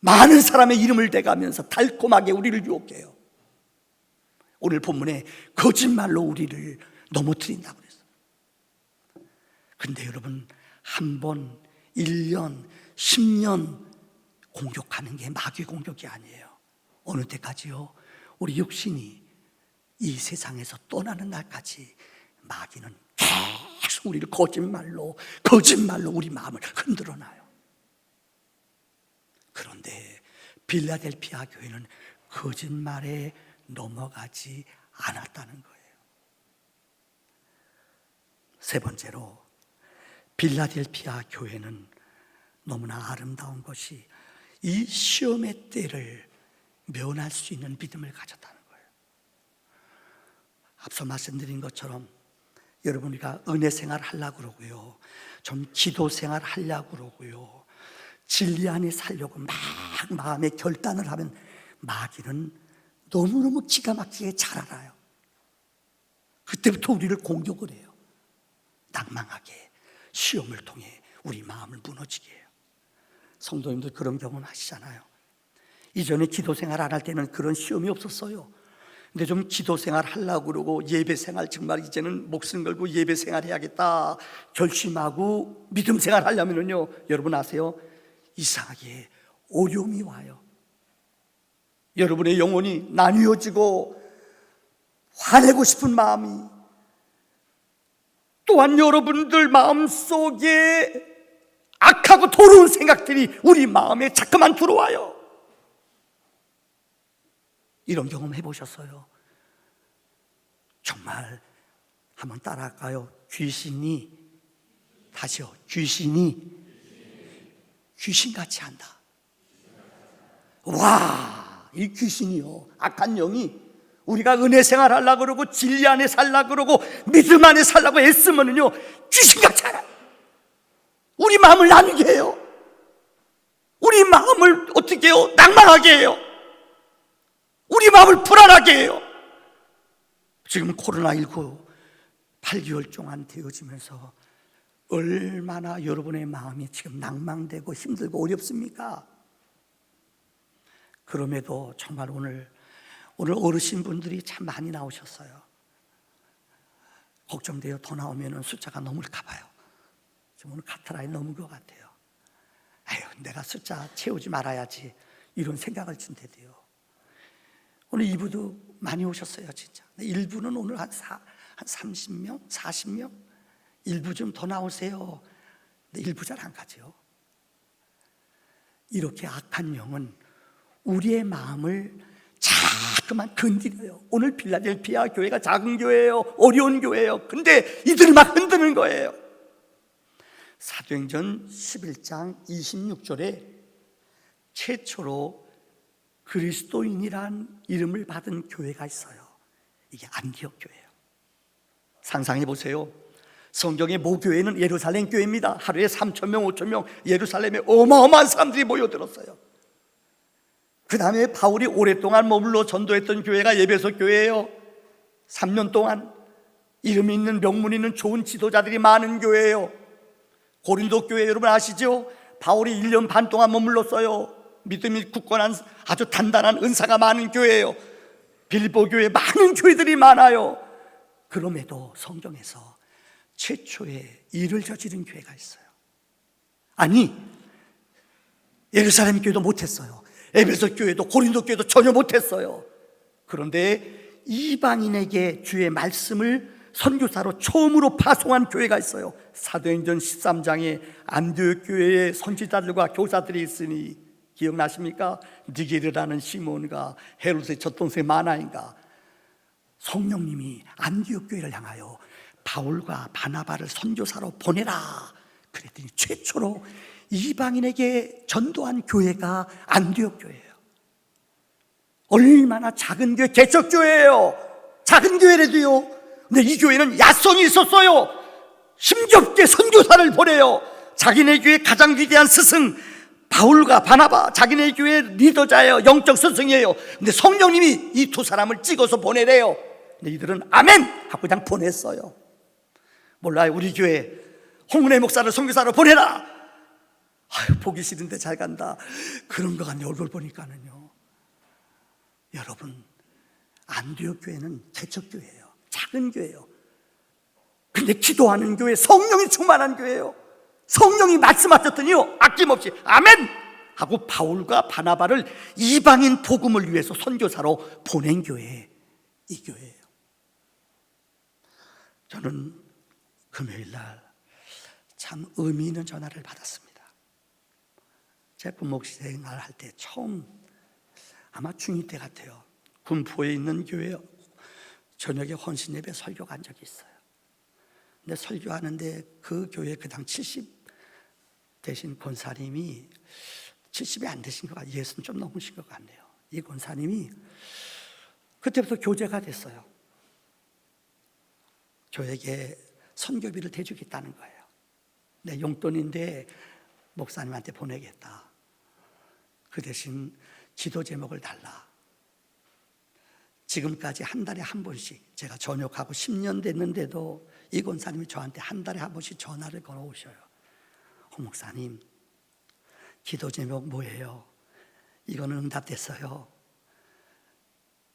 많은 사람의 이름을 대가면서 달콤하게 우리를 유혹해요. 오늘 본문에 거짓말로 우리를 넘어뜨린다고 그랬어요. 근데 여러분, 한 번, 1년, 10년 공격하는 게 마귀 공격이 아니에요. 어느 때까지요? 우리 육신이 이 세상에서 떠나는 날까지 마귀는 계속 우리를 거짓말로 우리 마음을 흔들어놔요. 그런데 빌라델피아 교회는 거짓말에 넘어가지 않았다는 거예요. 세 번째로, 빌라델피아 교회는 너무나 아름다운 것이 이 시험의 때를 면할 수 있는 믿음을 가졌다는 거예요. 앞서 말씀드린 것처럼 여러분, 우리가 은혜 생활 하려고 그러고요, 좀 기도 생활 하려고 그러고요, 진리 안에 살려고 막 마음에 결단을 하면 마귀는 너무너무 기가 막히게 잘 알아요. 그때부터 우리를 공격을 해요. 낭망하게, 시험을 통해 우리 마음을 무너지게 해요. 성도님들 그런 경험 하시잖아요. 이전에 기도 생활 안 할 때는 그런 시험이 없었어요. 근데 좀 기도 생활 하려고 그러고 예배 생활, 정말 이제는 목숨 걸고 예배 생활 해야겠다 결심하고 믿음 생활 하려면요, 여러분 아세요? 이상하게 어려움이 와요. 여러분의 영혼이 나뉘어지고 화내고 싶은 마음이, 또한 여러분들 마음속에 악하고 더러운 생각들이 우리 마음에 자꾸만 들어와요. 이런 경험 해보셨어요? 정말 한번 따라할까요? 귀신이, 다시요, 귀신같이 한다. 와, 이 귀신이요, 악한 영이 우리가 은혜 생활 하려고 그러고 진리 안에 살려고 그러고 믿음 안에 살려고 애쓰면은요, 귀신같이 알아요. 우리 마음을 나누게 해요. 우리 마음을 어떻게 해요? 낭망하게 해요. 우리 마음을 불안하게 해요. 지금 코로나19 8개월 동안 되어지면서 얼마나 여러분의 마음이 지금 낭망되고 힘들고 어렵습니까? 그럼에도 정말 오늘 어르신분들이 참 많이 나오셨어요. 걱정돼요. 더 나오면 숫자가 넘을까 봐요. 지금 오늘 카트라인 넘은 것 같아요. 아유, 내가 숫자 채우지 말아야지, 이런 생각을 진대요. 오늘 2부도 많이 오셨어요, 진짜. 1부는 오늘 한 30명, 40명? 1부 좀 더 나오세요. 근데 1부 잘 안 가죠. 이렇게 악한 영은 우리의 마음을 자꾸만 건드려요. 오늘 빌라델피아 교회가 작은 교회예요. 어려운 교회예요. 근데 이들을 막 흔드는 거예요. 사도행전 11장 26절에 최초로 그리스도인이란 이름을 받은 교회가 있어요. 이게 안디옥 교회예요. 상상해 보세요. 성경의 모교회는 예루살렘 교회입니다. 하루에 3,000명, 5,000명 예루살렘에 어마어마한 사람들이 모여들었어요. 그 다음에 바울이 오랫동안 머물러 전도했던 교회가 에베소 교회예요. 3년 동안 이름 있는 명문 있는 좋은 지도자들이 많은 교회예요. 고린도 교회 여러분 아시죠? 바울이 1년 반 동안 머물렀어요. 믿음이 굳건한 아주 단단한 은사가 많은 교회예요. 빌립보 교회 많은 교회들이 많아요. 그럼에도 성경에서 최초의 일을 저지른 교회가 있어요. 아니, 예루살렘 교회도 못했어요. 에베소 교회도 고린도 교회도 전혀 못했어요. 그런데 이방인에게 주의 말씀을 선교사로 처음으로 파송한 교회가 있어요. 사도행전 13장에 안디옥 교회의 선지자들과 교사들이 있으니 기억나십니까? 니게르라는 시몬과 헤롯의 젖동생 마나인가. 성령님이 안디옥 교회를 향하여 바울과 바나바를 선교사로 보내라 그랬더니 최초로 이방인에게 전도한 교회가 안디옥 교회예요. 얼마나 작은 교회, 개척교회예요. 작은 교회라도요. 근데 이 교회는 야성이 있었어요. 힘겹게 선교사를 보내요. 자기네 교회 가장 위대한 스승 바울과 바나바, 자기네 교회 리더자예요. 영적 스승이에요. 근데 성령님이 이 두 사람을 찍어서 보내래요. 근데 이들은 아멘 하고 그냥 보냈어요. 몰라요. 우리 교회 홍은혜 목사를 선교사로 보내라. 아유, 보기 싫은데 잘 간다. 그런 거 같네. 얼굴 보니까는요. 여러분, 안디옥 교회는 개척교회예요. 작은 교회예요. 근데 기도하는 교회, 성령이 충만한 교회예요. 성령이 말씀하셨더니요, 아낌없이 아멘 하고 바울과 바나바를 이방인 복음을 위해서 선교사로 보낸 교회, 이 교회예요. 저는 금요일 날 참 의미 있는 전화를 받았습니다. 제 군목생활 할 때 처음, 아마 중2 때 같아요. 군포에 있는 교회 저녁에 헌신 예배 설교 간 적이 있어요. 근데 설교하는데 그 교회 그당 70 되신 권사님이 70이 안 되신 것 같아요. 예수는 좀 넘으신 것 같네요. 이 권사님이 그때부터 교제가 됐어요. 저에게 선교비를 대주겠다는 거예요. 내 용돈인데 목사님한테 보내겠다. 그 대신 기도 제목을 달라. 지금까지 한 달에 한 번씩, 제가 전역하고 10년 됐는데도 이 권사님이 저한테 한 달에 한 번씩 전화를 걸어오셔요. 홍 목사님, 기도 제목 뭐예요? 이거는 응답됐어요.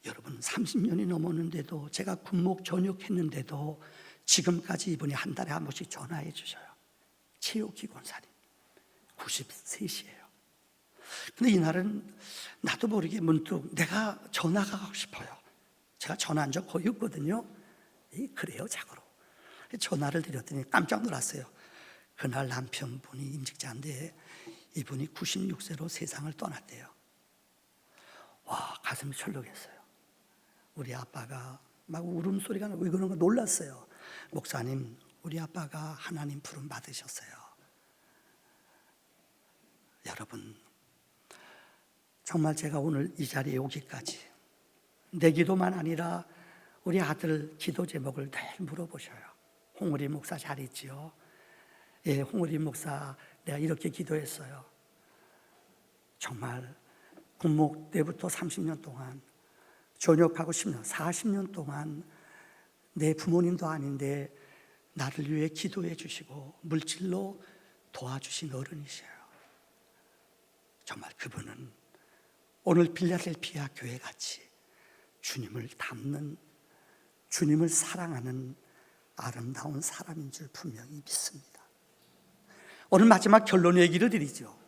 여러분, 30년이 넘었는데도, 제가 군목 전역했는데도 지금까지 이분이 한 달에 한 번씩 전화해 주셔요. 최옥희 권사님, 93이에요. 근데 이날은 나도 모르게 문득 내가 전화가 가고 싶어요. 제가 전화한 적 거의 없거든요. 그래요, 자고로. 전화를 드렸더니 깜짝 놀랐어요. 그날 남편분이 임직자인데 이분이 96세로 세상을 떠났대요. 와, 가슴이 철렁했어요. 우리 아빠가 막 울음소리가 나고 그런 거 놀랐어요. 목사님, 우리 아빠가 하나님 부름 받으셨어요. 여러분, 정말 제가 오늘 이 자리에 오기까지 내 기도만 아니라 우리 아들 기도 제목을 늘 물어보셔요. 홍우리 목사 잘 있지요? 예, 홍우리 목사 내가 이렇게 기도했어요. 정말 군목 때부터 30년 동안, 전역하고 10년, 40년 동안 내 부모님도 아닌데 나를 위해 기도해 주시고 물질로 도와주신 어른이셔요. 정말 그분은 오늘 빌라델피아 교회 같이 주님을 닮는, 주님을 사랑하는 아름다운 사람인 줄 분명히 믿습니다. 오늘 마지막 결론 얘기를 드리죠.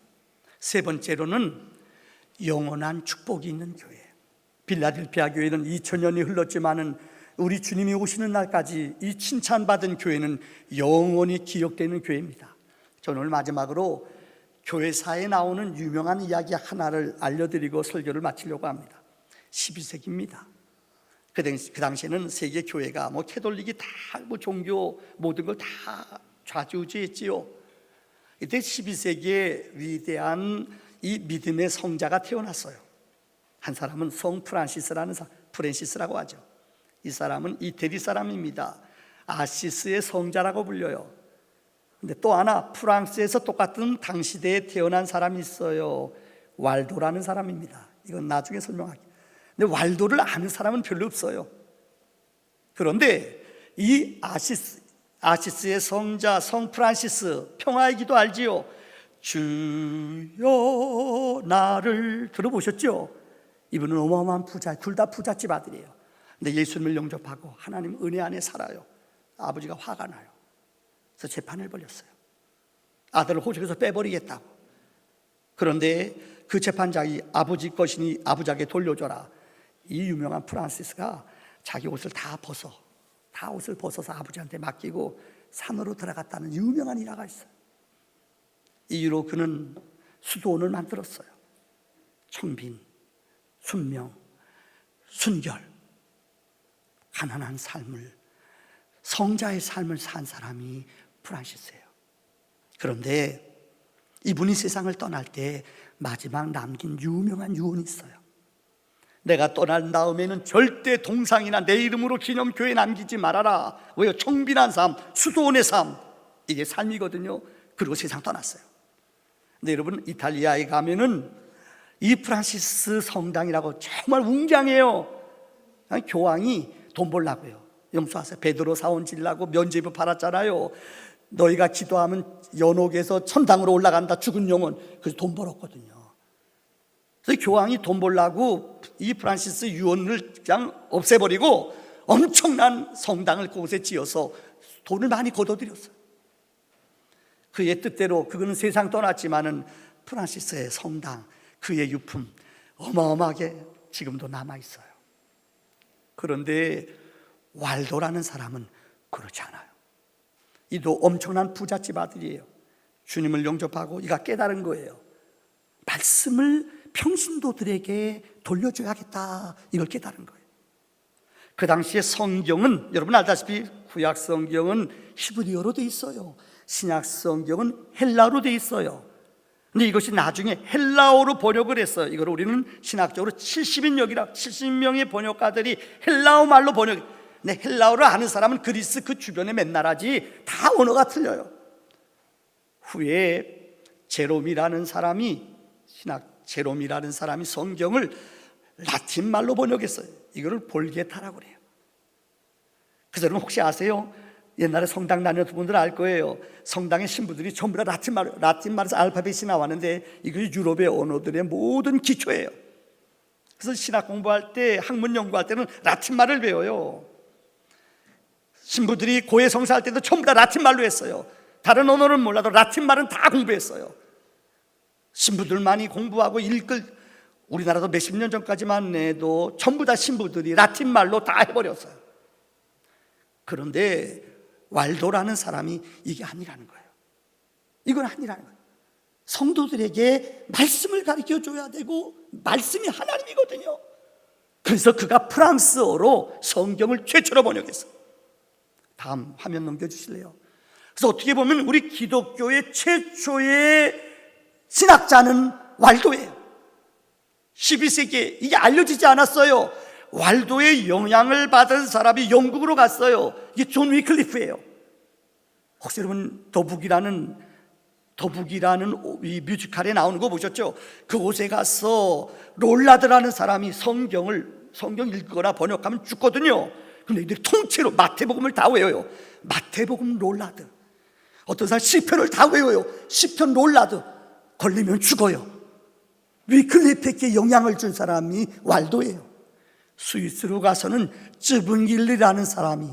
세 번째로는 영원한 축복이 있는 교회. 빌라델피아 교회는 2000년이 흘렀지만은 우리 주님이 오시는 날까지 이 칭찬받은 교회는 영원히 기억되는 교회입니다. 저는 오늘 마지막으로 교회사에 나오는 유명한 이야기 하나를 알려드리고 설교를 마치려고 합니다. 12세기입니다. 그 당시에는 세계 교회가 캐톨릭이 다 종교 모든 걸 다 좌지우지했지요. 이때 12세기에 위대한 이 믿음의 성자가 태어났어요. 한 사람은 성 프란시스라고 하죠. 이 사람은 이태리 사람입니다. 아시스의 성자라고 불려요. 근데 또 하나 프랑스에서 똑같은 당시대에 태어난 사람이 있어요. 왈도라는 사람입니다. 이건 나중에 설명할게요. 근데 왈도를 아는 사람은 별로 없어요. 그런데 이 아시스의 성자 성 프란시스, 평화의 기도 알지요? 주여 나를, 들어보셨죠? 이분은 어마어마한 부자, 둘 다 부잣집 아들이에요. 근데 예수님을 영접하고 하나님 은혜 안에 살아요. 아버지가 화가 나요. 그래서 재판을 벌였어요. 아들을 호적에서 빼버리겠다고. 그런데 그 재판장이 아버지 것이니 아버지에게 돌려줘라. 이 유명한 프란시스가 자기 옷을 다 옷을 벗어서 아버지한테 맡기고 산으로 들어갔다는 유명한 일화가 있어요. 이후로 그는 수도원을 만들었어요. 청빈, 순명, 순결, 가난한 삶을, 성자의 삶을 산 사람이 프란시스예요. 그런데 이분이 세상을 떠날 때 마지막 남긴 유명한 유언이 있어요. 내가 떠난 다음에는 절대 동상이나 내 이름으로 기념교회 남기지 말아라. 왜요? 청빈한 삶, 수도원의 삶, 이게 삶이거든요. 그리고 세상 떠났어요. 근데 여러분, 이탈리아에 가면은 이 프란시스 성당이라고 정말 웅장해요. 교황이 돈 벌라고요. 용서하세요. 베드로 사원 질라고 면죄부 팔았잖아요. 너희가 기도하면 연옥에서 천당으로 올라간다, 죽은 영혼. 그래서 돈 벌었거든요. 그래서 교황이 돈 벌라고 이 프란시스 유언을 그냥 없애버리고 엄청난 성당을 그곳에 지어서 돈을 많이 거둬들였어요. 그의 뜻대로 그거는 세상 떠났지만은 프란시스의 성당, 그의 유품 어마어마하게 지금도 남아있어요. 그런데 왈도라는 사람은 그렇지 않아요. 이도 엄청난 부잣집 아들이에요. 주님을 영접하고 이가 깨달은 거예요. 말씀을 평신도들에게 돌려줘야겠다, 이걸 깨달은 거예요. 그 당시에 성경은 여러분 알다시피 구약 성경은 히브리어로 돼 있어요. 신약 성경은 헬라어로 돼 있어요. 근데 이것이 나중에 헬라어로 번역을 했어요. 이걸 우리는 신학적으로 70명의 번역가들이 헬라어 말로 번역. 근데 헬라어를 아는 사람은 그리스 그 주변에 맨날 하지 다 언어가 틀려요. 후에 제롬이라는 사람이 성경을 라틴 말로 번역했어요. 이거를 볼게타라고 그래요. 그래서 여러분 혹시 아세요? 옛날에 성당 다녔던 분들 알 거예요. 성당의 신부들이 전부 다 라틴 말에서 알파벳이 나왔는데 이것이 유럽의 언어들의 모든 기초예요. 그래서 신학 공부할 때, 학문 연구할 때는 라틴 말을 배워요. 신부들이 고해 성사할 때도 전부 다 라틴 말로 했어요. 다른 언어는 몰라도 라틴 말은 다 공부했어요. 신부들만이 공부하고 우리나라도 몇십 년 전까지만 해도 전부 다 신부들이 라틴 말로 다 해버렸어요. 그런데 왈도라는 사람이 이게 아니라는 거예요. 이건 아니라는 거예요. 성도들에게 말씀을 가르쳐줘야 되고 말씀이 하나님이거든요. 그래서 그가 프랑스어로 성경을 최초로 번역했어요. 다음 화면 넘겨주실래요? 그래서 어떻게 보면 우리 기독교의 최초의 신학자는 왈도예요. 12세기에 이게 알려지지 않았어요. 왈도의 영향을 받은 사람이 영국으로 갔어요. 이게 존 위클리프예요. 혹시 여러분 더북이라는 이 뮤지컬에 나오는 거 보셨죠? 그곳에 가서 롤라드라는 사람이 성경 읽거나 번역하면 죽거든요. 근데 이들이 통째로 마태복음을 다 외워요. 마태복음 롤라드. 어떤 사람 시편을 다 외워요. 시편 롤라드. 걸리면 죽어요. 위클리프에게 영향을 준 사람이 왈도예요. 스위스로 가서는 쯔붕길리라는 사람이,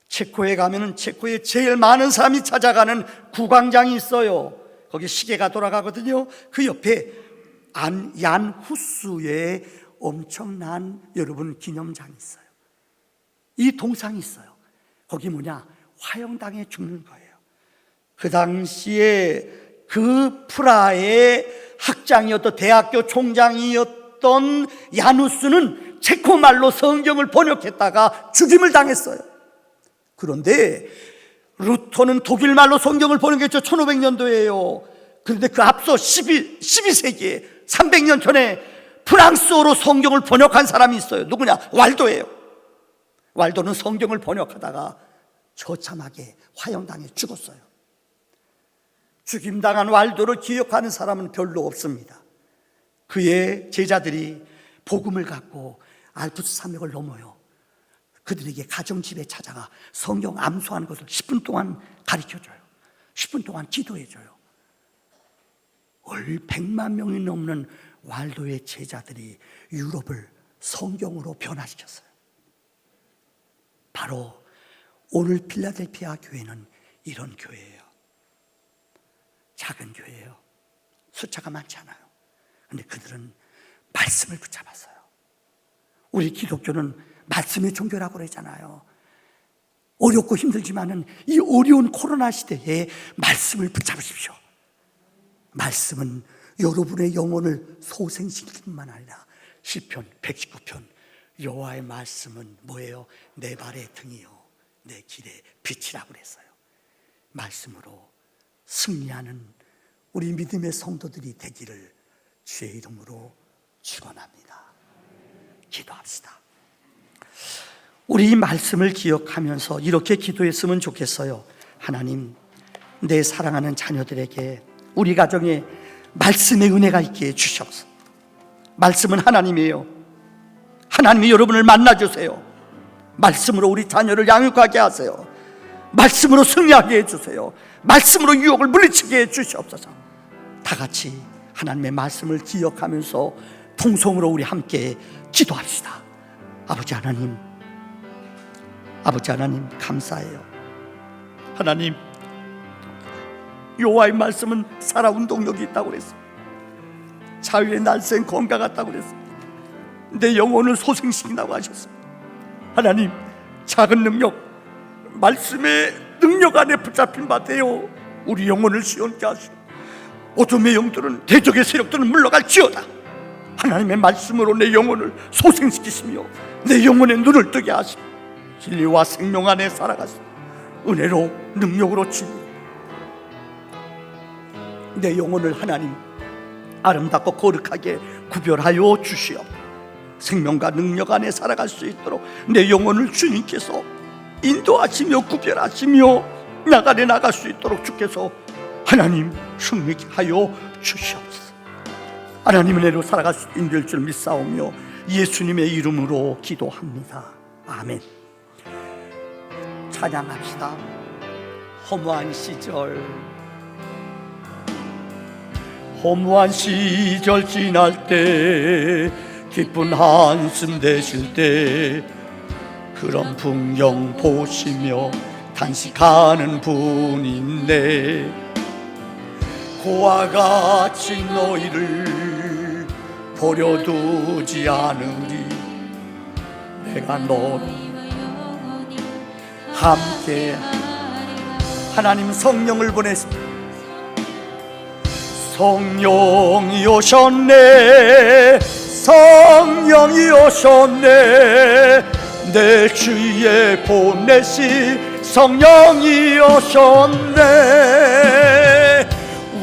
체코에 가면은 체코에 제일 많은 사람이 찾아가는 구광장이 있어요. 거기 시계가 돌아가거든요. 그 옆에 얀 후스의 엄청난 여러분 기념장이 있어요. 이 동상이 있어요. 거기 뭐냐? 화형당해 죽는 거예요. 그 당시에 그 프라하의 학장이었던 대학교 총장이었던 야누스는 체코 말로 성경을 번역했다가 죽임을 당했어요. 그런데 루터는 독일 말로 성경을 번역했죠. 1500년도에요. 그런데 그 앞서 12세기에 300년 전에 프랑스어로 성경을 번역한 사람이 있어요. 누구냐? 왈도예요. 왈도는 성경을 번역하다가 처참하게 화형당해 죽었어요. 죽임당한 왈도를 기억하는 사람은 별로 없습니다. 그의 제자들이 복음을 갖고 알프스 산맥을 넘어요. 그들에게 가정집에 찾아가 성경 암송하는 것을 10분 동안 가르쳐줘요. 10분 동안 기도해줘요. 월 100만 명이 넘는 왈도의 제자들이 유럽을 성경으로 변화시켰어요. 바로 오늘 필라델피아 교회는 이런 교회예요. 작은 교회예요. 숫자가 많지 않아요. 그런데 그들은 말씀을 붙잡았어요. 우리 기독교는 말씀의 종교라고 그러잖아요. 어렵고 힘들지만은 이 어려운 코로나 시대에 말씀을 붙잡으십시오. 말씀은 여러분의 영혼을 소생시킬 뿐만 아니라 시편 119편 여호와의 말씀은 뭐예요? 내 발의 등이요 내 길의 빛이라고 그랬어요. 말씀으로 승리하는 우리 믿음의 성도들이 되기를 주의 이름으로 축원합니다. 기도합시다. 우리 이 말씀을 기억하면서 이렇게 기도했으면 좋겠어요. 하나님, 내 사랑하는 자녀들에게 우리 가정에 말씀의 은혜가 있게 해주시옵소서. 말씀은 하나님이에요. 하나님이 여러분을 만나주세요. 말씀으로 우리 자녀를 양육하게 하세요. 말씀으로 승리하게 해주세요. 말씀으로 유혹을 물리치게 해주시옵소서. 다 같이 하나님의 말씀을 기억하면서 통성으로 우리 함께 기도합시다. 아버지 하나님, 아버지 하나님 감사해요. 하나님, 여호와의 말씀은 살아운동력이 있다고 그랬어요. 자유의 날쌘 검과 같다고 그랬어요. 내 영혼을 소생시킨다고 하셨어요. 하나님, 작은 능력, 말씀의 능력 안에 붙잡힌 바 되어 우리 영혼을 시원케 하시고 어둠의 영들은 대적의 세력들은 물러갈지어다. 하나님의 말씀으로 내 영혼을 소생시키시며 내 영혼의 눈을 뜨게 하시고 진리와 생명 안에 살아가시고 은혜로 능력으로 치고 내 영혼을 하나님 아름답고 거룩하게 구별하여 주시옵. 생명과 능력 안에 살아갈 수 있도록 내 영혼을 주님께서 인도하시며 구별하시며 나가래 나갈 수 있도록 주께서 하나님 승리케 하여 주시옵소서. 하나님의 은혜로 살아갈 수 있는 줄 믿사오며 예수님의 이름으로 기도합니다. 아멘. 찬양합시다. 허무한 시절, 허무한 시절 지날 때 기쁜 한숨 내쉴 때 그런 풍경 보시며 단식하는 분이 있네. 고와 같이 너희를 버려두지 않으리. 내가 너희 함께. 하나님 성령을 보냈습니다. 성령이 오셨네. 성령이 오셨네. 내 주위에 보내신 성령이 오셨네.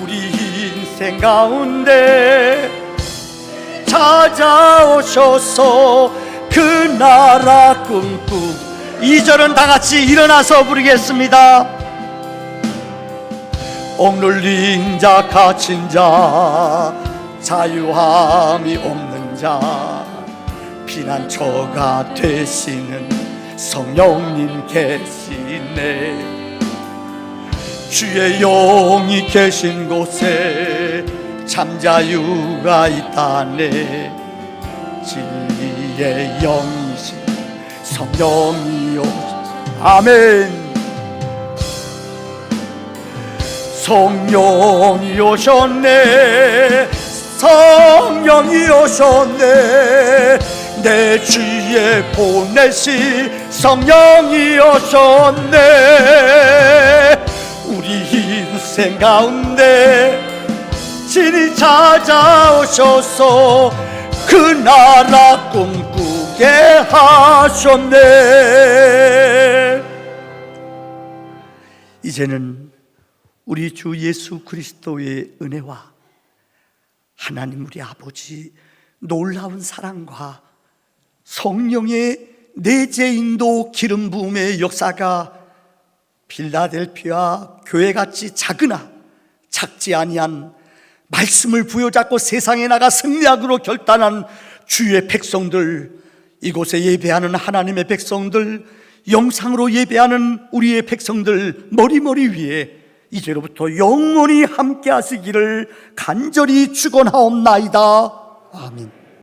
우리 인생 가운데 찾아오셔서 그 나라 꿈꾸고. 2절은 다 같이 일어나서 부르겠습니다. 억눌린 자, 갇힌 자, 자유함이 없는 자, 피난처가 되시는 성령님 계시네. 주의 영이 계신 곳에 참 자유가 있다네. 진리의 영이신 성령이 오셨네. 아멘. 성령이 오셨네. 성령이 오셨네. 내 주위에 보내신 성령이 오셨네. 우리 인생 가운데 진히 찾아오셔서 그 나라 꿈꾸게 하셨네. 이제는 우리 주 예수 그리스도의 은혜와 하나님 우리 아버지 놀라운 사랑과 성령의 내재 인도 기름 부음의 역사가 필라델피아 교회같이 작으나 작지 아니한 말씀을 부여잡고 세상에 나가 승리하기로 결단한 주의 백성들, 이곳에 예배하는 하나님의 백성들, 영상으로 예배하는 우리의 백성들 머리머리 위에 이제로부터 영원히 함께 하시기를 간절히 축원하옵나이다. 아멘.